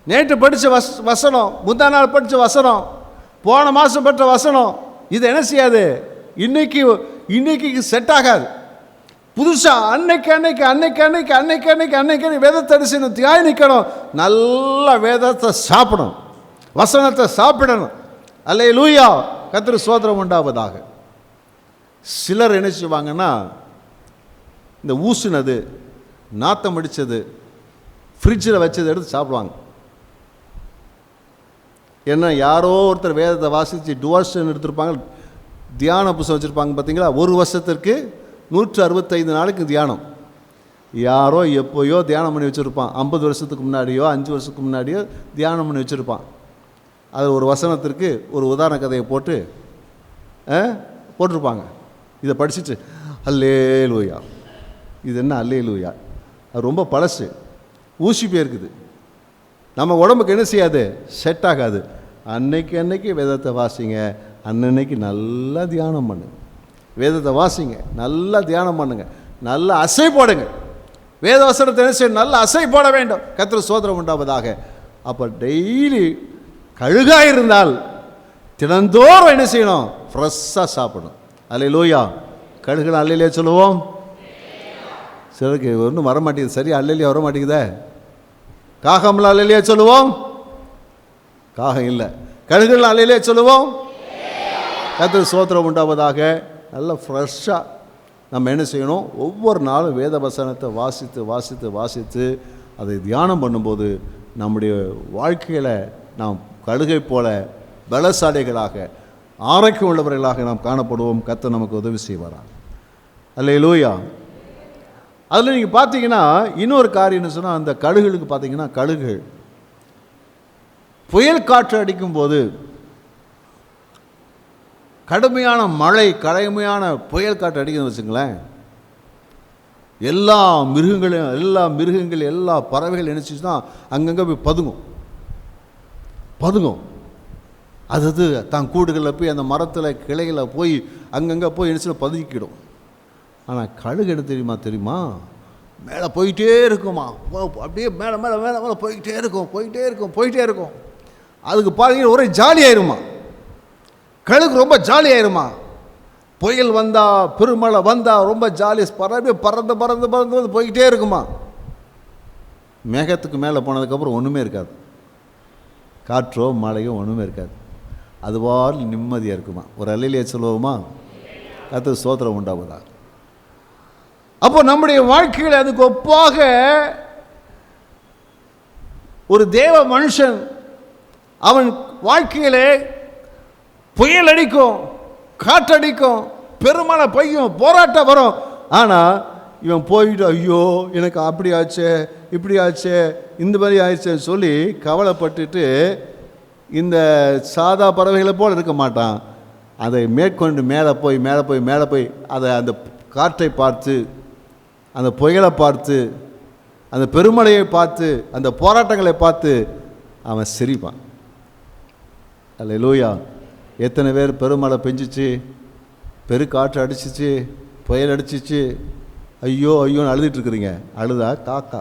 நேற்று படித்த வசனம், முந்தா நாள் படித்த வசனம், போன மாதம் பெற்ற வசனம், இது என்ன செய்யாது? இன்னைக்கு செட் ஆகாது. புதுசாக அன்னைக்கு வேதத்தை அடிச்சு தியாய் நிற்கணும். நல்ல வேதத்தை சாப்பிடணும், வசனத்தை சாப்பிடணும். அல்லேலூயா. கர்த்தருக்கு ஸ்தோத்திரம் உண்டாவதாக. சிலர் என்ன செய்வாங்கன்னா, இந்த ஊசுனது நாத்தம் அடித்தது ஃப்ரிட்ஜில் வச்சது எடுத்து சாப்பிடுவாங்க. ஏன்னா யாரோ ஒருத்தர் வேதத்தை வாசித்து டுவர்ஷன் எடுத்திருப்பாங்க, தியான புத்தகம் வச்சுருப்பாங்க. பார்த்தீங்களா? ஒரு வருஷத்திற்கு 165 நாளைக்கு தியானம். யாரோ எப்போயோ தியானம் பண்ணி வச்சுருப்பான். 50 வருஷத்துக்கு முன்னாடியோ 5 வருஷத்துக்கு முன்னாடியோ தியானம் பண்ணி வச்சுருப்பான். அது ஒரு வசனத்திற்கு ஒரு உதாரண கதையை போட்டிருப்பாங்க. இதை படிச்சுட்டு அல்லேலூயா, இது என்ன அல்லேலூயா, அது ரொம்ப பழசு, ஊசி போயிருக்குது, நம்ம உடம்புக்கு என்ன செய்யாது? செட் ஆகாது. அன்னைக்கு வேதத்தை வாசிங்க, அன்னைக்கு நல்லா தியானம் பண்ணுங்க. வேதத்தை வாசிங்க, நல்லா தியானம் பண்ணுங்க, நல்லா அசை போடுங்க. வேத வசனத்தை என்ன செய்யணும்? நல்லா அசை போட வேண்டும். கர்த்தருக்கு ஸ்தோத்திரம் உண்டாவதாக. அப்போ டெய்லி கழுகாக இருந்தால் தினந்தோறும் என்ன செய்யணும்? ஃப்ரெஷ்ஷாக சாப்பிடணும். அல்லேலூயா. கழுகுல அல்லேலூயா சொல்லுவோம். சிலருக்கு ஒன்றும் வரமாட்டேங்குது, சரியா அல்லேலூயா வர மாட்டேங்குதே. காகம்ல அல்லேலூயா சொல்லுவோம். காகம் இல்லை, கழுகுல அல்லேலூயா சொல்லுவோம். கர்த்தருக்கு ஸ்தோத்திரம் உண்டாவதாக. நல்லா ஃப்ரெஷ்ஷாக நம்ம என்ன செய்யணும்? ஒவ்வொரு நாளும் வேத வசனத்தை வாசித்து அதை தியானம் பண்ணும்போது நம்முடைய வாழ்க்கையில் நாம் கழுகை போல பலசாலிகளாக ஆரோக்கியம் உள்ளவர்களாக நாம் காணப்படுவோம். கர்த்தர் நமக்கு உதவி செய்வாரா. அல்லேலூயா. அதில் நீங்கள் பார்த்தீங்கன்னா இன்னொரு காரியம் என்ன சொன்னால், அந்த கழுகுகளுக்கு பார்த்தீங்கன்னா, கழுகுகள் புயல் காற்று அடிக்கும்போது, கடுமையான மழை, கடுமையான புயல் காற்று அடிக்குதுன்னு வச்சுங்களேன், எல்லா மிருகங்கள் எல்லா பறவைகள் நினச்சிச்சுன்னா அங்கங்கே போய் பதுங்கும். அது தான் கூடுகளில் போய் அந்த மரத்தில் கிளைகளை போய் அங்கங்கே போய் நினச்சி பதுக்கிடும். ஆனால் கழுகு என்ன தெரியுமா மேலே போயிட்டே இருக்குமா, அப்படியே மேலே மேலே மேலே மேலே போய்கிட்டே இருக்கும். அதுக்கு பாருங்க ஒரே ஜாலியாயிருமா, கழுகு ரொம்ப ஜாலியாயிருமா. புயல் வந்தால், பெருமழை வந்தால் ரொம்ப ஜாலியாக பறந்து போய்கிட்டே இருக்குமா. மேகத்துக்கு மேலே போனதுக்கப்புறம் ஒன்றுமே இருக்காது, காற்றோ மழையோ ஒன்றுமே இருக்காது. அதுவால் நிம்மதியாக இருக்குமா. ஒரு அல்லேலூயா சொல்லுவோமா? கர்த்தருக்கு ஸ்தோத்திரம் உண்டாவதா. அப்போ நம்முடைய வாழ்க்கையில் அதுக்கு ஒப்பாக ஒரு தேவ மனுஷன், அவன் வாழ்க்கையிலே புயல் அடிக்கும், காற்றடிக்கும், பெருமழை பெய்யும், போராட்டம் வரும். ஆனால் இவன் போயிட்டு ஐயோ எனக்கு அப்படி ஆச்சே, இப்படி ஆச்சே, இந்த மாதிரி ஆயிடுச்சேன்னு சொல்லி கவலைப்பட்டுட்டு இந்த சாதா பறவைகளை போல் இருக்க மாட்டான். அதை மேற்கொண்டு மேலே போய் அதை அந்த காற்றை பார்த்து, அந்த புயலை பார்த்து, அந்த பெருமழையை பார்த்து, அந்த போராட்டங்களை பார்த்து அவன் சிரிப்பான். அல்லேலூயா. எத்தனை பேர் பெருமழை பெஞ்சிச்சு, பெருக்காற்று அடிச்சிச்சு, புயல் அடிச்சிச்சு, ஐயோன்னு அழுதுட்டுருக்குறீங்க. அழுதா காக்கா.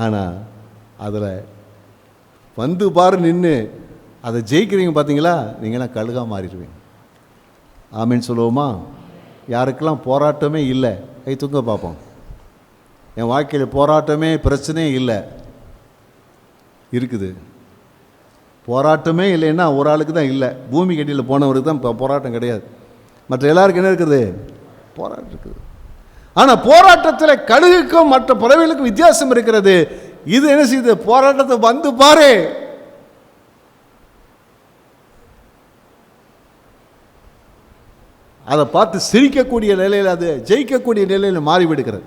ஆனால் அதில் வந்து பாரு நின்று அதை ஜெயிக்கிறீங்க பார்த்தீங்களா, நீங்களாம் கழுகாக மாறிடுவீங்க. ஆமேன்னு சொல்லுவோமா? யாருக்கெல்லாம் போராட்டமே இல்லை கை தூங்க பார்ப்போம். என் வாழ்க்கையில் போராட்டமே பிரச்சனையே இல்லை இருக்குது. போராட்டமே இல்லைன்னா ஒரு ஆளுக்கு தான் இல்லை, பூமி கட்டியில் போனவருக்கு தான் இப்போ போராட்டம் கிடையாது. மற்ற எல்லாருக்கும் என்ன இருக்குது? போராட்டம் இருக்குது. ஆனால் போராட்டத்தில் கழுகுக்கும் மற்ற பறவைகளுக்கும் வித்தியாசம் இருக்கிறது. இது என்ன செய்யுது? போராட்டத்தை வந்து பாரு, அதை பார்த்து சிரிக்கக்கூடிய நிலையில், அது ஜெயிக்கக்கூடிய நிலையில் மாறிவிடுகிறது.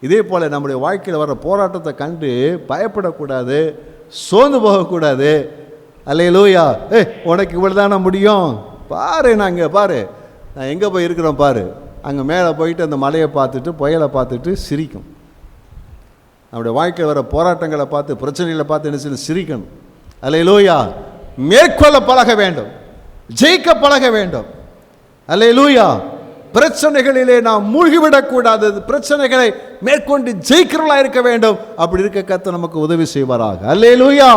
இதே போல் நம்முடைய வாழ்க்கையில் வர போராட்டத்தை கண்டு பயப்படக்கூடாது, சோர்ந்து போகக்கூடாது. அல்லேலூயா. உனக்கு இவ்வளோ தானே முடியும், பாரு நான் இங்கே பாரு, நான் எங்கே போய் இருக்கிறோம் பாரு. அங்கே மேலே போயிட்டு அந்த மலையை பார்த்துட்டு புயலை பார்த்துட்டு சிரிக்கும். நம்முடைய வாழ்க்கையில் வர போராட்டங்களை பார்த்து, பிரச்சனைகளை பார்த்து என்ன செய்யணும்? சிரிக்கணும். அல்லேலூயா. மேற்கொள்ள பழக வேண்டும், ஜெயிக்க பழக வேண்டும். அல்லேலூயா. பிரச்சனைகளிலே நாம் மூழ்கிவிடக்கூடாது, பிரச்சனைகளை மேற்கொண்டு ஜெயிக்கிறவர்களாக இருக்க வேண்டும். அப்படி இருக்க கர்த்தர் நமக்கு உதவி செய்வாராக. அல்லேலூயா,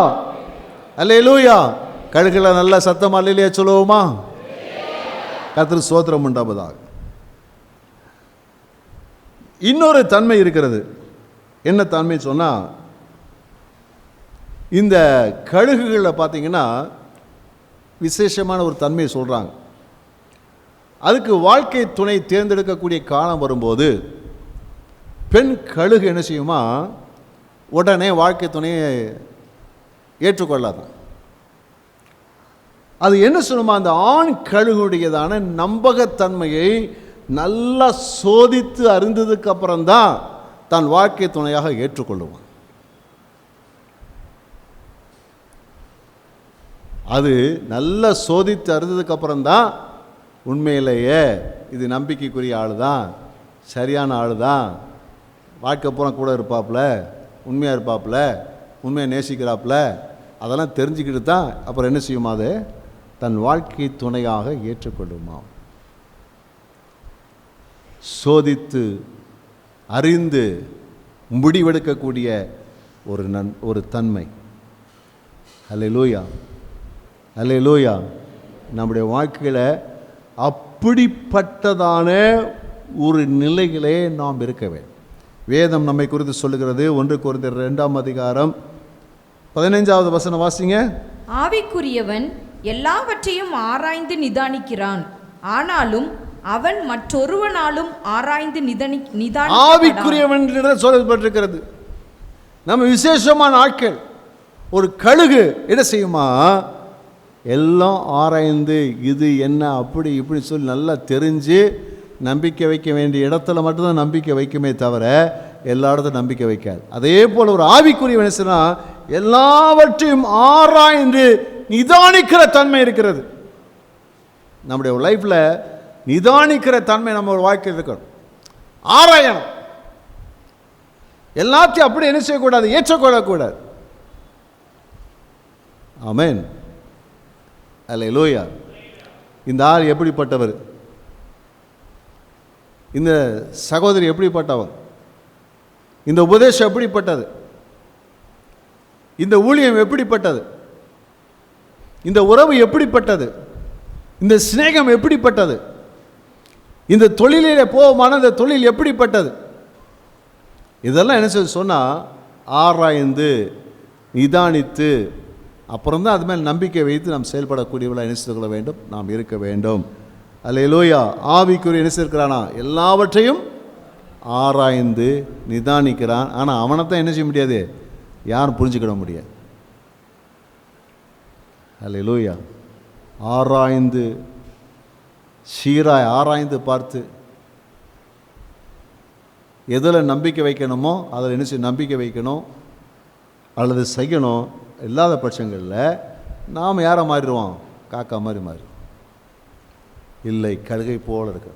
அல்லேலூயா. கழுகுல நல்ல சத்தம் அல்லேலூயா சொல்லுவோமா? கர்த்தருக்கு ஸ்தோத்திரம் உண்டாவதாக. இன்னொரு தன்மை இருக்கிறது. என்ன தன்மை சொன்னால், இந்த கழுகுகளில் பார்த்தீங்கன்னா விசேஷமான ஒரு தன்மையை சொல்கிறாங்க. அதுக்கு வாழ்க்கை துணை தேர்ந்தெடுக்கக்கூடிய காலம் வரும்போது பெண் கழுகு என்ன செய்யுமா, உடனே வாழ்க்கை துணையை ஏற்றுக்கொள்ளாதான். அது என்ன சொல்லுமா, அந்த ஆண் கழுகுடையதான நம்பகத்தன்மையை நல்லா சோதித்து அறிந்ததுக்கு அப்புறம்தான் தன் வாழ்க்கை துணையாக ஏற்றுக்கொள்ளுவான். அது நல்லா சோதித்து அறிந்ததுக்கு அப்புறம்தான் உண்மையிலேயே இது நம்பிக்கைக்குரிய ஆள் தான், சரியான ஆள் தான், வாழ்க்கை பூரா கூட இருப்பாப்புல, உண்மையாக இருப்பாப்புல, உண்மையை நேசிக்கிறாப்புல, அதெல்லாம் தெரிஞ்சுக்கிட்டு தான் அப்புறம் என்ன செய்யுமா, அது தன் வாழ்க்கை துணையாக ஏற்றுக்கொள்ளுமா. சோதித்து அறிந்து முடிவெடுக்கக்கூடிய ஒரு தன்மை. அல்லேலூயா, அல்லேலூயா. நம்முடைய வாழ்க்கையில் அப்படிப்பட்டதான ஒரு நிலையிலே நாம் இருக்க வேண்டும். வேதம் நம்மை குறித்து சொல்லுகிறது. 1 கொரிந்தியர் 2:15 வசனம் வாசிங்க. ஆவிக்குரியவன் எல்லாவற்றையும் ஆராய்ந்து நிதானிக்கிறான், ஆனாலும் அவன் மற்றொருவனாலும் ஆராய்ந்து ஆவிக்குரியவன் சொல்லப்பட்டிருக்கிறது. நம்ம விசேஷமான ஆட்கள். ஒரு கழுகு என்ன செய்யுமா, எல்லாம் ஆராய்ந்து இது என்ன அப்படி இப்படி சொல்லி நல்லா தெரிஞ்சு நம்பிக்கை வைக்க வேண்டிய இடத்துல மட்டும்தான் நம்பிக்கை வைக்குமே தவிர எல்லா இடத்துல நம்பிக்கை வைக்காது. அதே போல் ஒரு ஆவிக்குரியவன் எல்லாவற்றையும் ஆராய்ந்து நிதானிக்கிற தன்மை இருக்கிறது. நம்முடைய லைஃப்பில் நிதானிக்கிற தன்மை நம்ம ஒரு வாழ்க்கையில் இருக்கணும். ஆராயணும். எல்லாத்தையும் அப்படி என்ன செய்யக்கூடாது, ஏற்றுக்கொள்ளக்கூடாது. ஆமென். அல்லேலூயா. இந்த ஆள் எப்படிப்பட்டவர், இந்த சகோதரி எப்படிப்பட்டவர், இந்த உபதேசம் எப்படிப்பட்டது, இந்த ஊழியம் எப்படிப்பட்டது, இந்த உறவு எப்படிப்பட்டது, இந்த சிநேகம் எப்படிப்பட்டது, இந்த தொழிலிலே போவோமான இந்த தொழில் எப்படிப்பட்டது, இதெல்லாம் என்ன செய்ய சொன்னால் ஆராய்ந்து நிதானித்து அப்புறம்தான் அது மேல் நம்பிக்கை வைத்து நாம் செயல்படக்கூடியவர்களாக என்ன செய்து கொள்ள வேண்டும், நாம் இருக்க வேண்டும். அல்லேலூயா. ஆவிக்குரிய என்ன செய்கிறானா, எல்லாவற்றையும் ஆராய்ந்து நிதானிக்கிறான். ஆனால் அவனைத்தான் என்ன செய்ய முடியாது, யாரும் புரிஞ்சுக்கிட முடியாது. அல்லேலூயா. ஆராய்ந்து சீராய் ஆராய்ந்து பார்த்து எதில் நம்பிக்கை வைக்கணுமோ அதில் என்ன செய்ய நம்பிக்கை வைக்கணும் அல்லது செய்யணும். இல்லாத பட்சங்களில் நாம் யாரை மாறிடுவோம், காக்கா மாதிரி மாறிடுவோம். இல்லை, கழுகை போல் இருக்கு.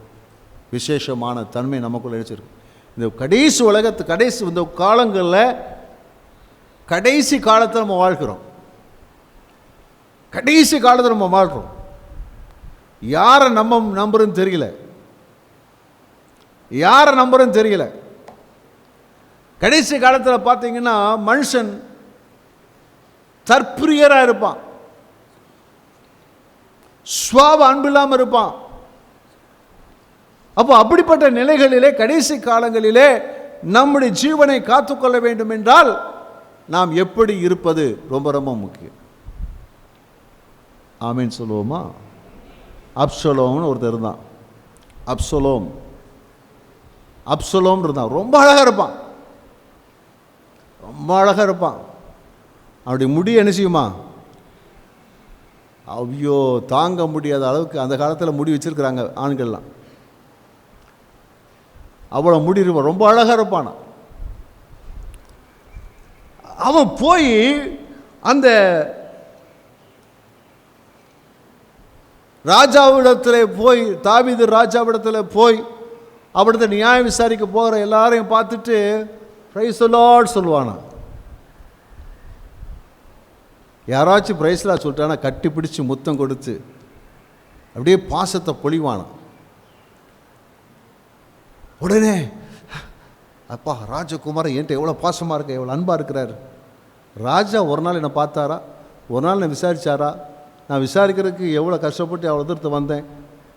விசேஷமான தன்மை நமக்குள்ள நினைச்சிருக்கு. இந்த கடைசி உலகத்து கடைசி இந்த காலங்களில் கடைசி காலத்தை நம்ம வாழ்கிறோம். கடைசி காலத்தில் நம்ம வாழ்கிறோம். யாரை நம்புறதுன்னு தெரியல, யாரை நம்புறதுன்னு தெரியல. கடைசி காலத்தில் பார்த்தீங்கன்னா மனுஷன் தற்பிரியராக இருப்பான், சுவாப அன்பு இல்லாமல் இருப்பான். அப்போ அப்படிப்பட்ட நிலைகளிலே கடைசி காலங்களிலே நம்முடைய ஜீவனை காத்துக்கொள்ள வேண்டும் என்றால் நாம் எப்படி இருப்பது ரொம்ப ரொம்ப முக்கியம். ஆமீன் சொல்லுவோமா? அப்சலோம்னு ஒருத்தர் இருந்தான். அப்சலோம் இருந்தான். ரொம்ப அழகாக இருப்பான், ரொம்ப அழகாக இருப்பான். அவருடைய முடி என்ன செய்யுமா, ஐயோ தாங்க முடியாத அளவுக்கு அந்த காலத்தில் முடி வச்சிருக்கிறாங்க ஆண்கள்லாம். அவ்வளோ முடி இருப்பான், ரொம்ப அழகாக இருப்பான். அவன் போய் அந்த ராஜாவிடத்தில் போய், தாவீது ராஜாவிடத்தில் போய் அவடத்தை நியாயம் விசாரிக்க போகிற எல்லாரையும் பார்த்துட்டு பிரைஸ் தி லார்ட் சொல்லுவானா. யாராச்சும் பிரைஸ்லா சொல்லிட்டானா கட்டி பிடிச்சி முத்தம் கொடுத்து அப்படியே பாசத்தை பொழிவானா. உடனே அப்பா ராஜகுமாரன் என்கிட்ட எவ்வளோ பாசமாக இருக்க, எவ்வளோ அன்பாக இருக்கிறார். ராஜா ஒரு நாள் என்னை பார்த்தாரா, ஒரு நாள் என்னை விசாரித்தாரா, நான் விசாரிக்கிறதுக்கு எவ்வளோ கஷ்டப்பட்டு அவ்வளோ தூரத்தை வந்தேன்,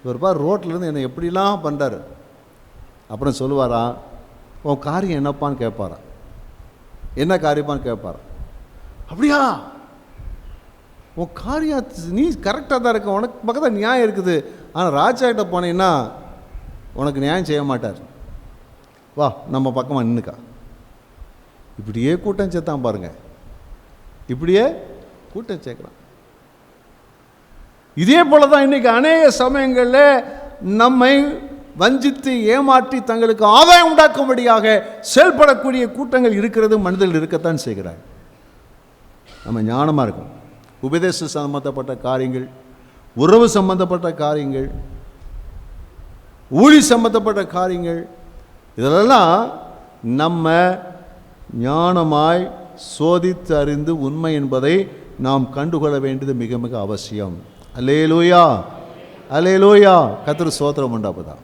இவர் பார் ரோட்லேருந்து என்னை எப்படிலாம் பண்ணுறாரு. அப்புறம் சொல்லுவாரா, உன் காரியம் என்னப்பான்னு கேட்பாரா, என்ன காரியப்பான்னு கேட்பாரா. அப்படியா, உன் காரியம் நீ கரெக்டாக தான் இருக்க, உனக்கு பக்கத்தில் நியாயம் இருக்குது. ஆனால் ராஜா கிட்ட போனீங்கன்னா உனக்கு நியாயம் செய்ய மாட்டார். வா நம்ம பக்கமாக நின்றுக்கா. இப்படியே கூட்டம் சேர்த்தான் பாருங்க, இப்படியே கூட்டம் சேர்க்குறான். இதே போல தான் இன்றைக்கி அநேக சமயங்களில் நம்மை வஞ்சித்து ஏமாற்றி தங்களுக்கு ஆதாயம் உண்டாக்கும்படியாக செயல்படக்கூடிய கூட்டங்கள் இருக்கிறது, மனிதர்கள் இருக்கத்தான் செய்கிறார். நம்ம ஞானமாக இருக்கும். உபதேச சம்பந்தப்பட்ட காரியங்கள், உறவு சம்பந்தப்பட்ட காரியங்கள், ஊழி சம்பந்தப்பட்ட காரியங்கள், இதெல்லாம் நம்ம ஞானமாய் சோதித்து அறிந்து உண்மை என்பதை நாம் கண்டுகொள்ள வேண்டியது மிக மிக அவசியம். அல்லேலூயா, அல்லேலூயா. கர்த்தர் ஸ்தோத்திரம் உண்டாகுதா.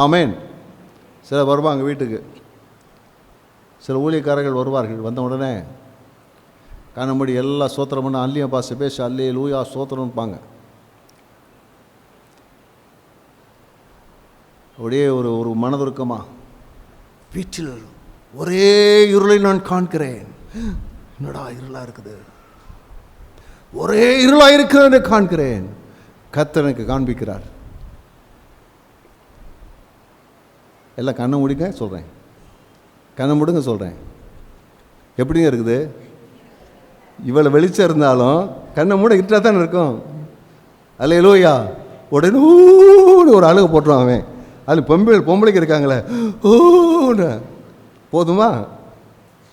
ஆமென். சில வருவாங்க வீட்டுக்கு, சில ஊழியக்காரர்கள் வருவார்கள். வந்த உடனே கண்ணமுடி எல்லாம் ஸ்தோத்திரம் பண்ண அல்லியம் பாச பேச அல்லேலூயா ஸ்தோத்திரம்பாங்க. அப்படியே ஒரு ஒரு மனதுருக்கமா, வீட்டில் ஒரே இருளை நான் காண்கிறேன். என்னடா இருளா இருக்குது, ஒரே இருளா இருக்கிறது காண்கிறேன். கர்த்தர் எனக்கு காண்பிக்கிறார். எல்லாம் கண்ணை முடிங்க சொல்கிறேன், கண்ணை முடிங்க சொல்கிறேன். எப்படிங்க இருக்குது, இவ்வளோ வெளிச்சம் இருந்தாலும் கண்ணை மூட இருட்டாக தானே இருக்கும். அல்லேலூயா. உடனே ஊன்னு ஒரு அழுகை போட்டுருவான் அவன். அது பொம்பளைக்கு இருக்காங்களே, ஓன்னு போதுமா?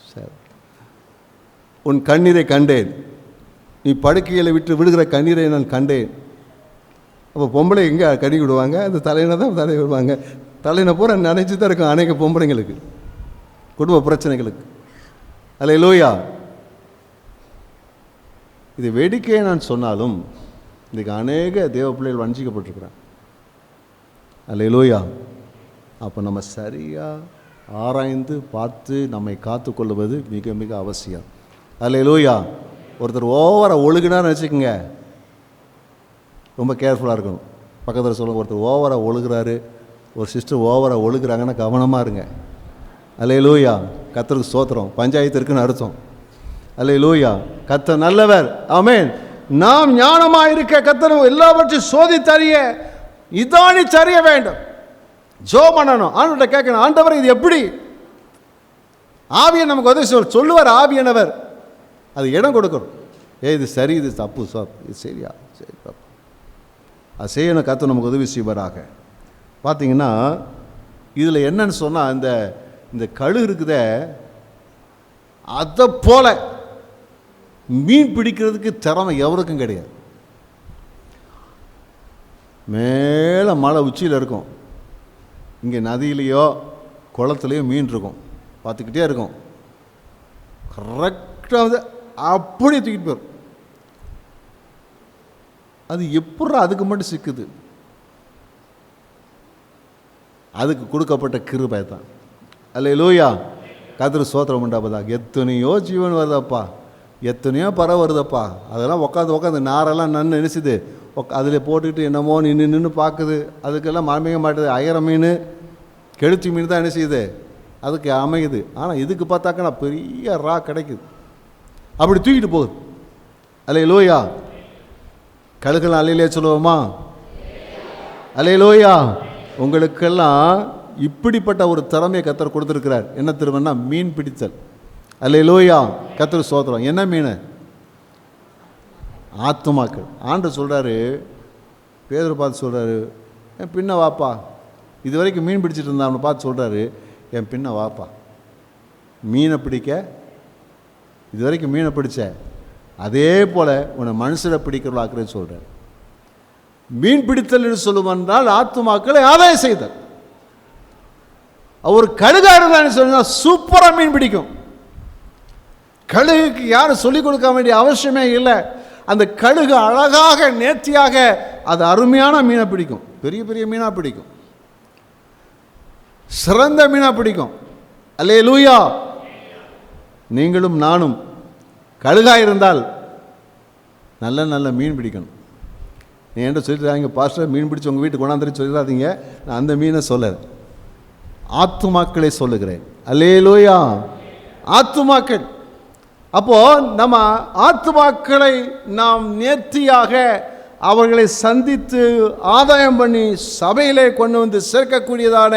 சரி, உன் கண்ணீரை கண்டேன், நீ படுக்கையில் விட்டு விடுகிற கண்ணீரை நான் கண்டேன். அப்போ பொம்பளை எங்கே கடி விடுவாங்க? அந்த தலையில தான் தலை விடுவாங்க. தலையினை பூரா நினைச்சு தான் இருக்கும் அநேக பொம்பளைங்களுக்கு, குடும்ப பிரச்சனைகளுக்கு. அல்லேலூயா. இது வேடிக்கையை நான் சொன்னாலும் இன்றைக்கு அநேக தேவ பிள்ளைகள் வஞ்சிக்கப்பட்டிருக்கிறான். அல்லேலூயா. அப்போ நம்ம சரியாக ஆராய்ந்து பார்த்து நம்மை காத்து கொள்வது மிக மிக அவசியம். அல்லேலூயா. ஒருத்தர் ஓவராக ஒழுகுனான்னு வச்சுக்கோங்க, ரொம்ப கேர்ஃபுல்லாக இருக்கணும். பக்கத்தில் சொல்லுங்கள், ஒருத்தர் ஓவராக ஒழுகுறாரு, ஒரு சிஸ்டர் ஓவராக ஒழுகுறாங்கன்னா கவனமாக இருங்க. அல்லேலூயா. கர்த்தருக்கு ஸ்தோத்திரம். பஞ்சாயத்து இருக்குன்னு அர்த்தம். அல்லேலூயா. கர்த்தர் நல்லவர். ஆமென். நாம் ஞானமாக இருக்க கர்த்தர் எல்லாவற்றையும் சோதித்தறிய இதானிச்சறிய வேண்டும். ஜெபம் பண்ணணும், ஆண்டவர்கிட்ட கேட்கணும், ஆண்டவர் இது எப்படி? ஆவியை நமக்கு உதவி சொல்லுவார். ஆவியானவர் அது இடம் கொடுக்கணும். இது சரி, இது தப்பு, இது சரியா, சரி தப்பு, அது செய்யணும். கர்த்தர் நமக்கு உதவி செய்வாராக. பார்த்தீங்கன்னா இதில் என்னன்னு சொன்னால், இந்த கழு இருக்குதே, அதை போல மீன் பிடிக்கிறதுக்கு திறமை எவருக்கும் கிடையாது. மேலே மலை உச்சியில் இருக்கும், இங்கே நதியிலையோ குளத்துலையோ மீன் இருக்கும், பார்த்துக்கிட்டே இருக்கும். கரெக்டாக அப்படியே தூக்கிட்டு போயிடும். அது எப்படி அதுக்கு மட்டும் சிக்குது? அதுக்கு கொடுக்கப்பட்ட கிருபை தான். அல்லேலூயா. கர்த்தருக்கு ஸ்தோத்திரம் உண்டாவதாக. எத்தனையோ ஜீவன் வருதப்பா, எத்தனையோ பறவை வருதப்பா, அதெல்லாம் உட்காந்து நாரெல்லாம் நன்னு நினைச்சுது, அதில் போட்டுக்கிட்டு என்னமோ நின்று பார்க்குது. அதுக்கெல்லாம் அமைய மாட்டுது. அயர மீன், கெளுத்தி மீன் தான் என்ன செய்யுது, அதுக்கு அமையுது. ஆனால் இதுக்கு பார்த்தாக்கா பெரிய ரா கிடைக்குது, அப்படி தூக்கிட்டு போகுது. அல்லேலூயா. கழுகெல்லாம் அல்லையிலே சொல்லுவோமா? அல்லேலூயா. உங்களுக்கெல்லாம் இப்படிப்பட்ட ஒரு திறமையை கர்த்தர் கொடுத்துருக்கிறார். என்ன திறமைன்னா மீன் பிடித்தல். அல்லேலூயா. கர்த்தருக்கு ஸ்தோத்திரம். என்ன மீன்? ஆத்துமாக்கள். ஆண்டவர் சொல்கிறாரு, பேதுரு பார்த்து சொல்கிறாரு, என் பின்ன வாப்பா. இது வரைக்கும் மீன் பிடிச்சிட்டு இருந்தா அவனை பார்த்து சொல்கிறாரு, என் பின்ன வாப்பா, மீனை பிடிக்க. இது வரைக்கும் மீனை பிடிச்ச, அதே போல் உன்னை மனுஷரை பிடிக்கிறவளாக்குறேன்னு சொல்கிறார். மீன் பிடித்தல் என்று சொல்லுவென்றால் ஆத்துமாக்களை ஆதாயம் செய்தல். அவர் கழுகாக இருந்தான்னு சொன்னால் சூப்பராக மீன் பிடிக்கும். கழுகுக்கு யாரும் சொல்லிக் கொடுக்க வேண்டிய அவசியமே இல்லை. அந்த கழுகு அழகாக நேர்த்தியாக அது அருமையான மீனை பிடிக்கும். பெரிய பெரிய மீனாக பிடிக்கும், சிறந்த மீனாக பிடிக்கும். அல்லேலூயா. நீங்களும் நானும் கழுகாக இருந்தால் நல்ல நல்ல மீன் பிடிக்கணும். நீ என்ன சொல்லிடுறாங்க, பாஸ்டர் மீன் பிடிச்சி உங்கள் வீட்டுக்கு கொண்டாந்துட்டு சொல்லிடாதீங்க. நான் அந்த மீனை சொல்ல, ஆத்துமாக்களை சொல்லுகிறேன். அல்லேலூயா. ஆத்துமாக்கள். அப்போ நம்ம ஆத்துமாக்களை நாம் நேர்த்தியாக அவர்களை சந்தித்து ஆதாயம் பண்ணி சபையிலே கொண்டு வந்து சேர்க்கக்கூடியதான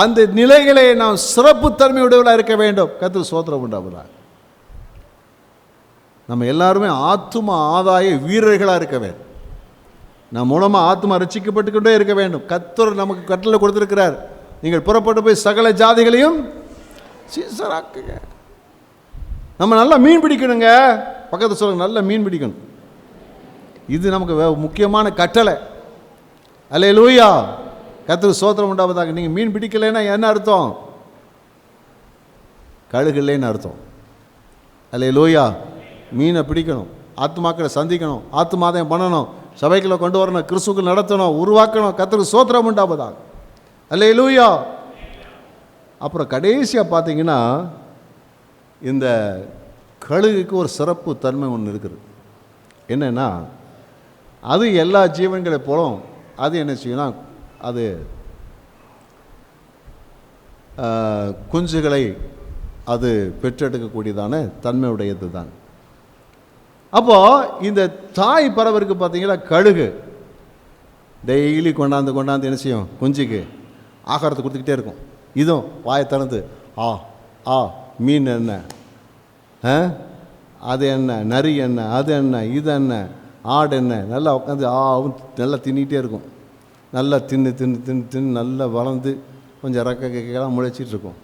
அந்த நிலைகளை நாம் சிறப்பு தன்மையுடையவர்களாக இருக்க வேண்டும். கர்த்தருக்கு ஸ்தோத்திரம் உண்டாவதாக. நம்ம எல்லாருமே ஆத்தும ஆதாய வீரர்களாக இருக்க வேண்டும். நம் மூலமாக ஆத்மா ரட்சிக்கப்பட்டுக்கொண்டே இருக்க வேண்டும். கர்த்தர் நமக்கு கட்டளை கொடுத்திருக்கிறார், நீங்கள் புறப்பட்டு போய் சகல ஜாதிகளையும் சீசராக்குங்க. நம்ம நல்லா மீன் பிடிக்கணுங்க. பக்கத்தில் சொல்லுங்க, நல்லா மீன் பிடிக்கணும். இது நமக்கு முக்கியமான கட்டளை. அல்லேலூயா. கர்த்தருக்கு ஸ்தோத்திரம் உண்டாவதாக. நீங்கள் மீன் பிடிக்கலைன்னா என்ன அர்த்தம்? கழுகு இல்லைன்னு அர்த்தம். அல்லேலூயா. மீனை பிடிக்கணும், ஆத்துமாக்களை சந்திக்கணும், ஆத்துமாதம் பண்ணணும், சபைக்குள்ள கொண்டு வரணும், கிறிஸ்துவுக்கு நடத்தணும், உருவாக்கணும். கர்த்தருக்கு ஸ்தோத்திரம் உண்டாவதாக. அல்லேலூயா. அப்புறம் கடைசியாக பார்த்தீங்கன்னா, இந்த கழுகுக்கு ஒரு சிறப்பு தன்மை ஒன்று இருக்குது. என்னென்னா, அது எல்லா ஜீவன்களை போலும் அது என்ன செய்யும்னா, அது குஞ்சுகளை அது பெற்றெடுக்கக்கூடியதான தன்மையுடையது தான். அப்போது இந்த தாய் பறவைக்கு பார்த்தீங்கன்னா, கழுகு டெய்லி கொண்டாந்து என்ன செய்யும், குஞ்சுக்கு ஆகாரத்தை கொடுத்துக்கிட்டே இருக்கும். இதுவும் வாயை திறந்து ஆ ஆ மீன் என்ன, அது என்ன, நரி என்ன, அது என்ன, இது என்ன, ஆடு என்ன, நல்லா உட்காந்து நல்லா தின்னிகிட்டே இருக்கும். நல்லா தின்னு நல்லா வளர்ந்து கொஞ்சம் ரெக்கைலாம் முளைச்சிட்டு இருக்கும்.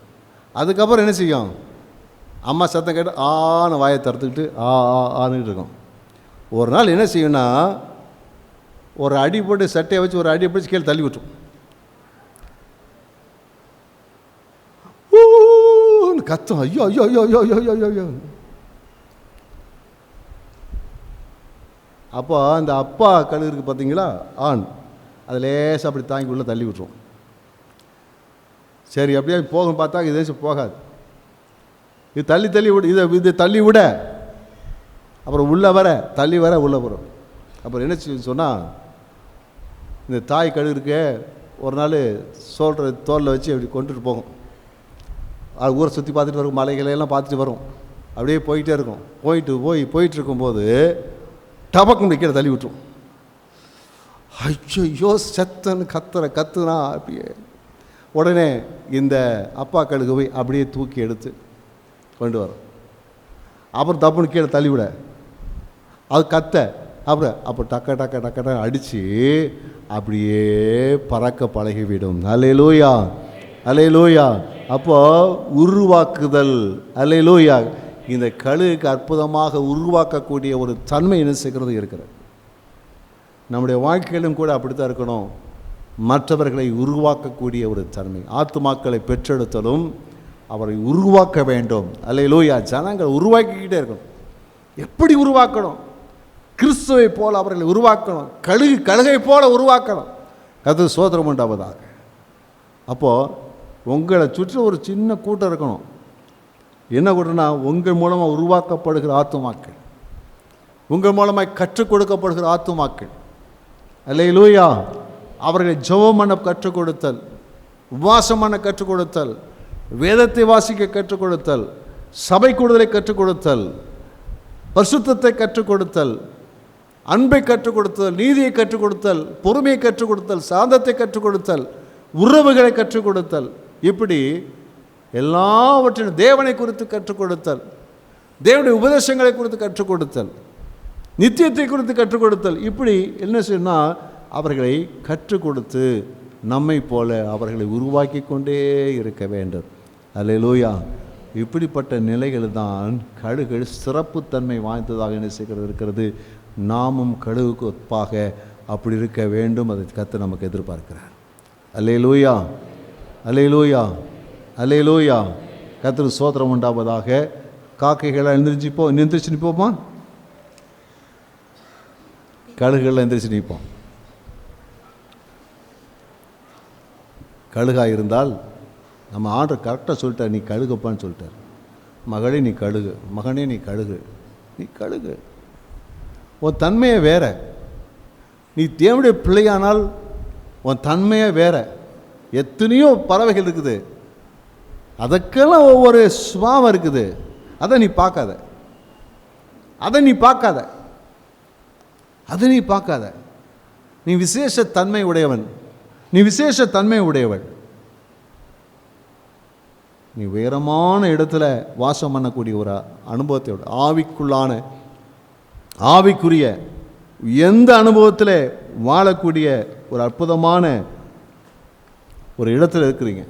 அதுக்கப்புறம் என்ன செய்யும், அம்மா சத்தம் கேட்டு ஆன்னு வாயை திறத்துக்கிட்டு ஆன்னுட்டு இருக்கும். ஒரு நாள் என்ன செய்யும்னா, ஒரு அடி போட்டு சட்டையை வச்சு ஒரு அடி பிடிச்சி கீழே தள்ளி விட்டுரும். கத்தும், ஐயோ ஐயோ ஐயோ ஐயோ ஐயோ ஐயோ ஐயோ. அப்போ அந்த அப்பா கழுகு இருக்குது பார்த்தீங்களா, ஆண், அது லேசாக அப்படி தாங்கி உள்ளே தள்ளி விட்டுரும். சரி அப்படியே போகும் பார்த்தா இது போகாது. இது தள்ளி தள்ளி விட, இது தள்ளி விட, அப்புறம் உள்ளே வர தள்ளி வர உள்ளே வரும். அப்புறம் என்ன சொன்னால், இந்த தாய் கழுகுக்கு ஒரு நாள் சொல்கிற தோலில் வச்சு அப்படி கொண்டுட்டு போகும். அது ஊரை சுற்றி பார்த்துட்டு வரும், மலைகளையெல்லாம் பார்த்துட்டு வரும். அப்படியே போயிட்டே இருக்கும். போயிட்டு இருக்கும்போது டபக்குன்னு கீழே தள்ளி விட்டுரும். ஐயோ செத்தன்னு கத்துனா அப்படியே உடனே இந்த அப்பா கழுகு போய் அப்படியே தூக்கி எடுத்து கொண்டு வரும். அப்புறம் தப்புன்னு கீழே தள்ளிவிட அது அப்போ டக்க டக்க டக்க அடித்து அப்படியே பறக்க பழகிவிடும். அல்லேலூயா அல்லேலூயா. அப்போது உருவாக்குதல், அல்லேலூயா. இந்த கழுகுக்கு அற்புதமாக உருவாக்கக்கூடிய ஒரு தன்மை என்ன செய்கிறது இருக்கிறது. நம்முடைய வாழ்க்கையிலும் கூட அப்படித்தான் இருக்கணும். மற்றவர்களை உருவாக்கக்கூடிய ஒரு தன்மை, ஆத்துமாக்களை பெற்றெடுத்தலும் அவரை உருவாக்க வேண்டும். அல்லேலூயா. ஜனங்கள் உருவாக்கிக்கிட்டே இருக்கணும். எப்படி உருவாக்கணும்? கிறிஸ்துவை போல அவர்களை உருவாக்கணும். கழுகை போல உருவாக்கணும். கர்த்தருக்கு ஸ்தோத்திரம் உண்டாவதாக. அப்போது உங்களை சுற்றி ஒரு சின்ன கூட்டம் இருக்கணும். என்ன கூட்டம்னா, உங்கள் மூலமாக உருவாக்கப்படுகிற ஆத்துமாக்கள், உங்கள் மூலமாக கற்றுக் கொடுக்கப்படுகிற ஆத்துமாக்கள். அல்லேலூயா. அவர்களை ஜெபம் பண்ண கற்றுக் கொடுத்தல், உபவாசம் பண்ண கற்றுக் கொடுத்தல், வேதத்தை வாசிக்க கற்றுக் கொடுத்தல், சபை கூடுதலை கற்றுக் கொடுத்தல், பரிசுத்தத்தை கற்றுக் கொடுத்தல், அன்பை கற்றுக் கொடுத்தல், நீதியை கற்றுக் கொடுத்தல், பொறுமையை கற்றுக் கொடுத்தல், சாந்தத்தை கற்றுக் கொடுத்தல், உறவுகளை கற்றுக் கொடுத்தல், இப்படி எல்லாவற்றிலும் தேவனை குறித்து கற்றுக் கொடுத்தல், தேவனுடைய உபதேசங்களை குறித்து கற்றுக் கொடுத்தல், நித்தியத்தை குறித்து கற்றுக் கொடுத்தல், இப்படி என்ன செய்யணும்னா அவர்களை கற்றுக் கொடுத்து நம்மை போல அவர்களை உருவாக்கி கொண்டே இருக்க வேண்டும். அல்லேலூயா. இப்படிப்பட்ட நிலைகள் தான் கழுகுகள் சிறப்புத்தன்மை வாய்ந்ததாக என்ன செய்கிறது இருக்கிறது. நாமும் கழுகுக்கு ஒப்பாக அப்படி இருக்க வேண்டும். அதை கர்த்தர் நமக்கு எதிர்பார்க்கிறார். அல்லேலூயா அல்லேலூயா அல்லேலூயா. கர்த்தருக்கு ஸ்தோத்திரம் உண்டாவதாக. காக்கைகளை எந்திரிச்சு நிற்போமா? கழுகுகளை எந்திரிச்சு நிற்போம். கழுகாக இருந்தால் நம்ம ஆர்டர் கரெக்டாக சொல்லிட்டார், நீ கழுகுப்பான்னு சொல்லிட்டார். மகளே நீ கழுகு, மகனே நீ கழுகு, நீ கழுகு. உன் தன்மையே வேற. நீ தேவனுடைய பிள்ளையானால் உன் தன்மையே வேற. எத்தனையோ பறவைகள் இருக்குது, அதுக்கெல்லாம் ஒவ்வொரு சுபாவம் இருக்குது. அதை நீ பார்க்காத, அதை நீ பார்க்காத, அதை நீ பார்க்காத. நீ விசேஷ தன்மை உடையவன், நீ விசேஷ தன்மை உடையவள். நீ உயரமான இடத்துல வாசம் பண்ணக்கூடிய ஒரு அனுபவத்தை, ஆவிக்குள்ளான ஆவிக்குரிய எந்த அனுபவத்தில் வாழக்கூடிய ஒரு அற்புதமான ஒரு இடத்துல இருக்கிறீங்க.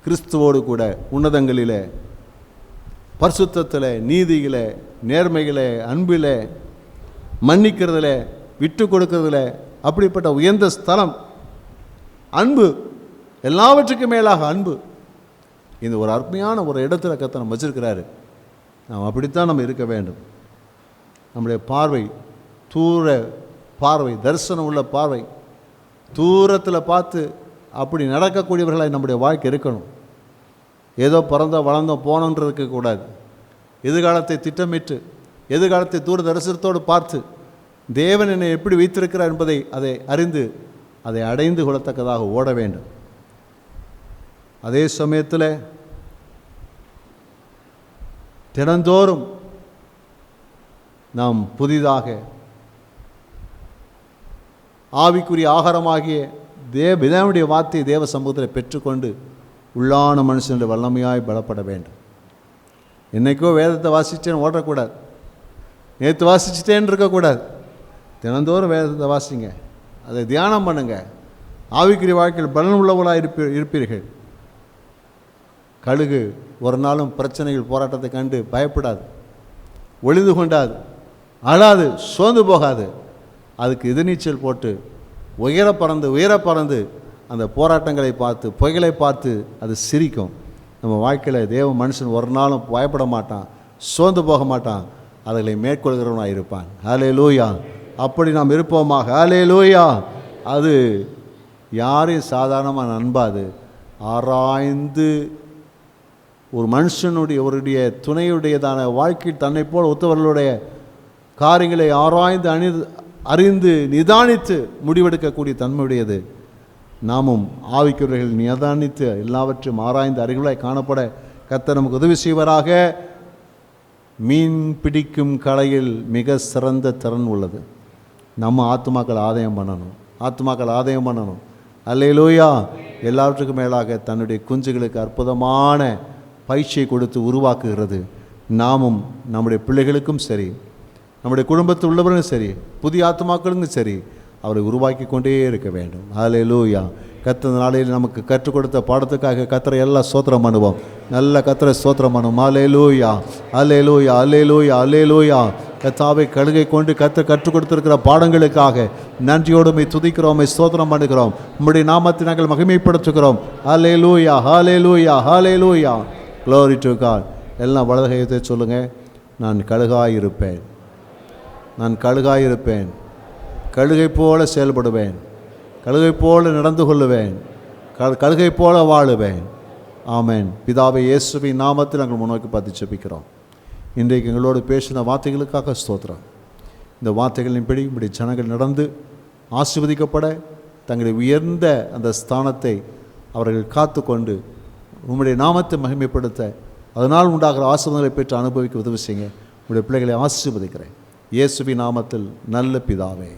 கிறிஸ்துவோடு கூட உன்னதங்களில், பரிசுத்தத்தில், நீதியில், நேர்மையில், அன்பில், மன்னிக்கிறதுல, விட்டு கொடுக்கறதுல, அப்படிப்பட்ட உயர்ந்த ஸ்தலம் அன்பு, எல்லாவற்றுக்கும் மேலாக அன்பு. இந்த ஒரு அருமையான ஒரு இடத்துல கர்த்தர் நம்ம வச்சிருக்கிறாரு. நாம் அப்படித்தான் நம்ம இருக்க வேண்டும். நம்முடைய பார்வை தூர பார்வை, தரிசனம் உள்ள பார்வை, தூரத்தில் பார்த்து அப்படி நடக்கக்கூடியவர்களாக நம்முடைய வாழ்க்கை இருக்கணும். ஏதோ பிறந்தோம் வளர்ந்தோம் போனோன்று இருக்கக்கூடாது. எதிர்காலத்தை திட்டமிட்டு, எதிர்காலத்தை தூர தரிசனத்தோடு பார்த்து தேவன் என்னை எப்படி வைத்திருக்கிறார் என்பதை அதை அறிந்து அதை அடைந்து கொள்ளத்தக்கதாக ஓட வேண்டும். அதே சமயத்தில் தினந்தோறும் நாம் புதிதாக ஆவிக்குரிய ஆகாரமாகிய தேவனுடைய வார்த்தையை தேவ சமூகத்தில் பெற்றுக்கொண்டு உள்ளான மனுஷனுடைய வல்லமையாய் பலப்பட வேண்டும். என்றைக்கோ வேதத்தை வாசித்தேன்னு ஓடக்கூடாது, நேற்று வாசிச்சுட்டேன்னு இருக்கக்கூடாது. தினந்தோறும் வேதத்தை வாசிங்க, அதை தியானம் பண்ணுங்க. ஆவிக்குரிய வாழ்க்கையில் பலன் உள்ளவர்களாக இருப்பீர்கள். கழுகு ஒரு நாளும் பிரச்சனைகள் போராட்டத்தை கண்டு பயப்படாது, ஒளிந்து கொண்டாது, அழாது, சோர்ந்து போகாது. அதுக்கு எதிர்நீச்சல் போட்டு உயர பறந்து அந்த போராட்டங்களை பார்த்து, புயலை பார்த்து அது சிரிக்கும். நம்ம வாழ்க்கையில் தேவ மனுஷன் ஒரு நாளும் பயப்பட மாட்டான், சோர்ந்து போக மாட்டான், அதுகளை மேற்கொள்கிறவனாக இருப்பான். ஹல்லேலூயா. அப்படி நாம் இருப்போமாக. ஹல்லேலூயா. அது யாரையும் சாதாரணமாக நண்பாது. ஆராய்ந்து ஒரு மனுஷனுடைய துணையுடையதான வாழ்க்கையில் தன்னை போல் ஒத்தவர்களுடைய காரியங்களை ஆராய்ந்து அறிந்து நிதானித்து முடிவெடுக்கக்கூடிய தன்மையுடையது. நாமும் ஆவிக்குரியவர்கள் நிதானித்து எல்லாவற்றையும் ஆராய்ந்து அறிவுகளாய் காணப்பட கர்த்தர் நமக்கு உதவி செய்வராக. மீன் பிடிக்கும் கலையில் மிக சிறந்த திறன் உள்ளது. நம்ம ஆத்துமாக்கள் ஆதாயம் பண்ணணும். அல்லேலூயா. எல்லாவற்றுக்கும் மேலாக தன்னுடைய குஞ்சுகளுக்கு அற்புதமான பயிற்சியை கொடுத்து உருவாக்குகிறது. நாமும் நம்முடைய பிள்ளைகளுக்கும் சரி, நம்முடைய குடும்பத்தில் உள்ளவர்களும் சரி, புதிய ஆத்துமாக்களுக்கும் சரி, அவரை உருவாக்கி கொண்டே இருக்க வேண்டும். அல்லேலூயா. கர்த்தர் நாளையில் நமக்கு கற்றுக் கொடுத்த பாடத்துக்காக கர்த்தரை எல்லாம் ஸ்தோத்திரம் பண்ணுவோம். நல்ல கர்த்தரை ஸ்தோத்திரம் பண்ணுவோம். அல்லேலூயா, அல்லேலூயா, அல்லேலூயா, அல்லேலூயா. கர்த்தாவை கழுகை கொண்டு கர்த்தர் கற்றுக் கொடுத்திருக்கிற பாடங்களுக்காக நன்றியோடு துதிக்கிறோம், ஸ்தோத்திரம் பண்ணுகிறோம். உம்முடைய நாமத்தை நாங்கள் மகிமைப்படுத்துகிறோம். அல்லேலூயா, அல்லேலூயா, அல்லேலூயா. Glory to God. எல்லாம் வலதுகையத்தை சொல்லுங்கள். நான் கழுகாயிருப்பேன், கழுகை போல செயல்படுவேன், கழுகை போல நடந்து கொள்ளுவேன், கழுகை போல வாழுவேன். ஆமென். பிதாவை இயேசுவின் நாமத்தில் நாங்கள் முன்னோக்கி பார்த்து ஜெபிக்கிறோம். இன்றைக்கு எங்களோடு பேசின வார்த்தைகளுக்காக ஸ்தோத்திரம். இந்த வார்த்தைகளின்படி இப்படி ஜனங்கள் நடந்து ஆசீர்வதிக்கப்பட தங்களை உயர்ந்த அந்த ஸ்தானத்தை அவர்கள் காத்து கொண்டு உம்முடைய நாமத்தை மகிமைப்படுத்த அதனால் உண்டாகிற ஆசீர்வாதங்களை பெற்று அனுபவிக்க உதவி செய்யுங்க. உங்களுடைய பிள்ளைகளை ஆசீர்வதிக்கிறேன் இயேசுவின் நாமத்தில். நல்ல பிதாவே.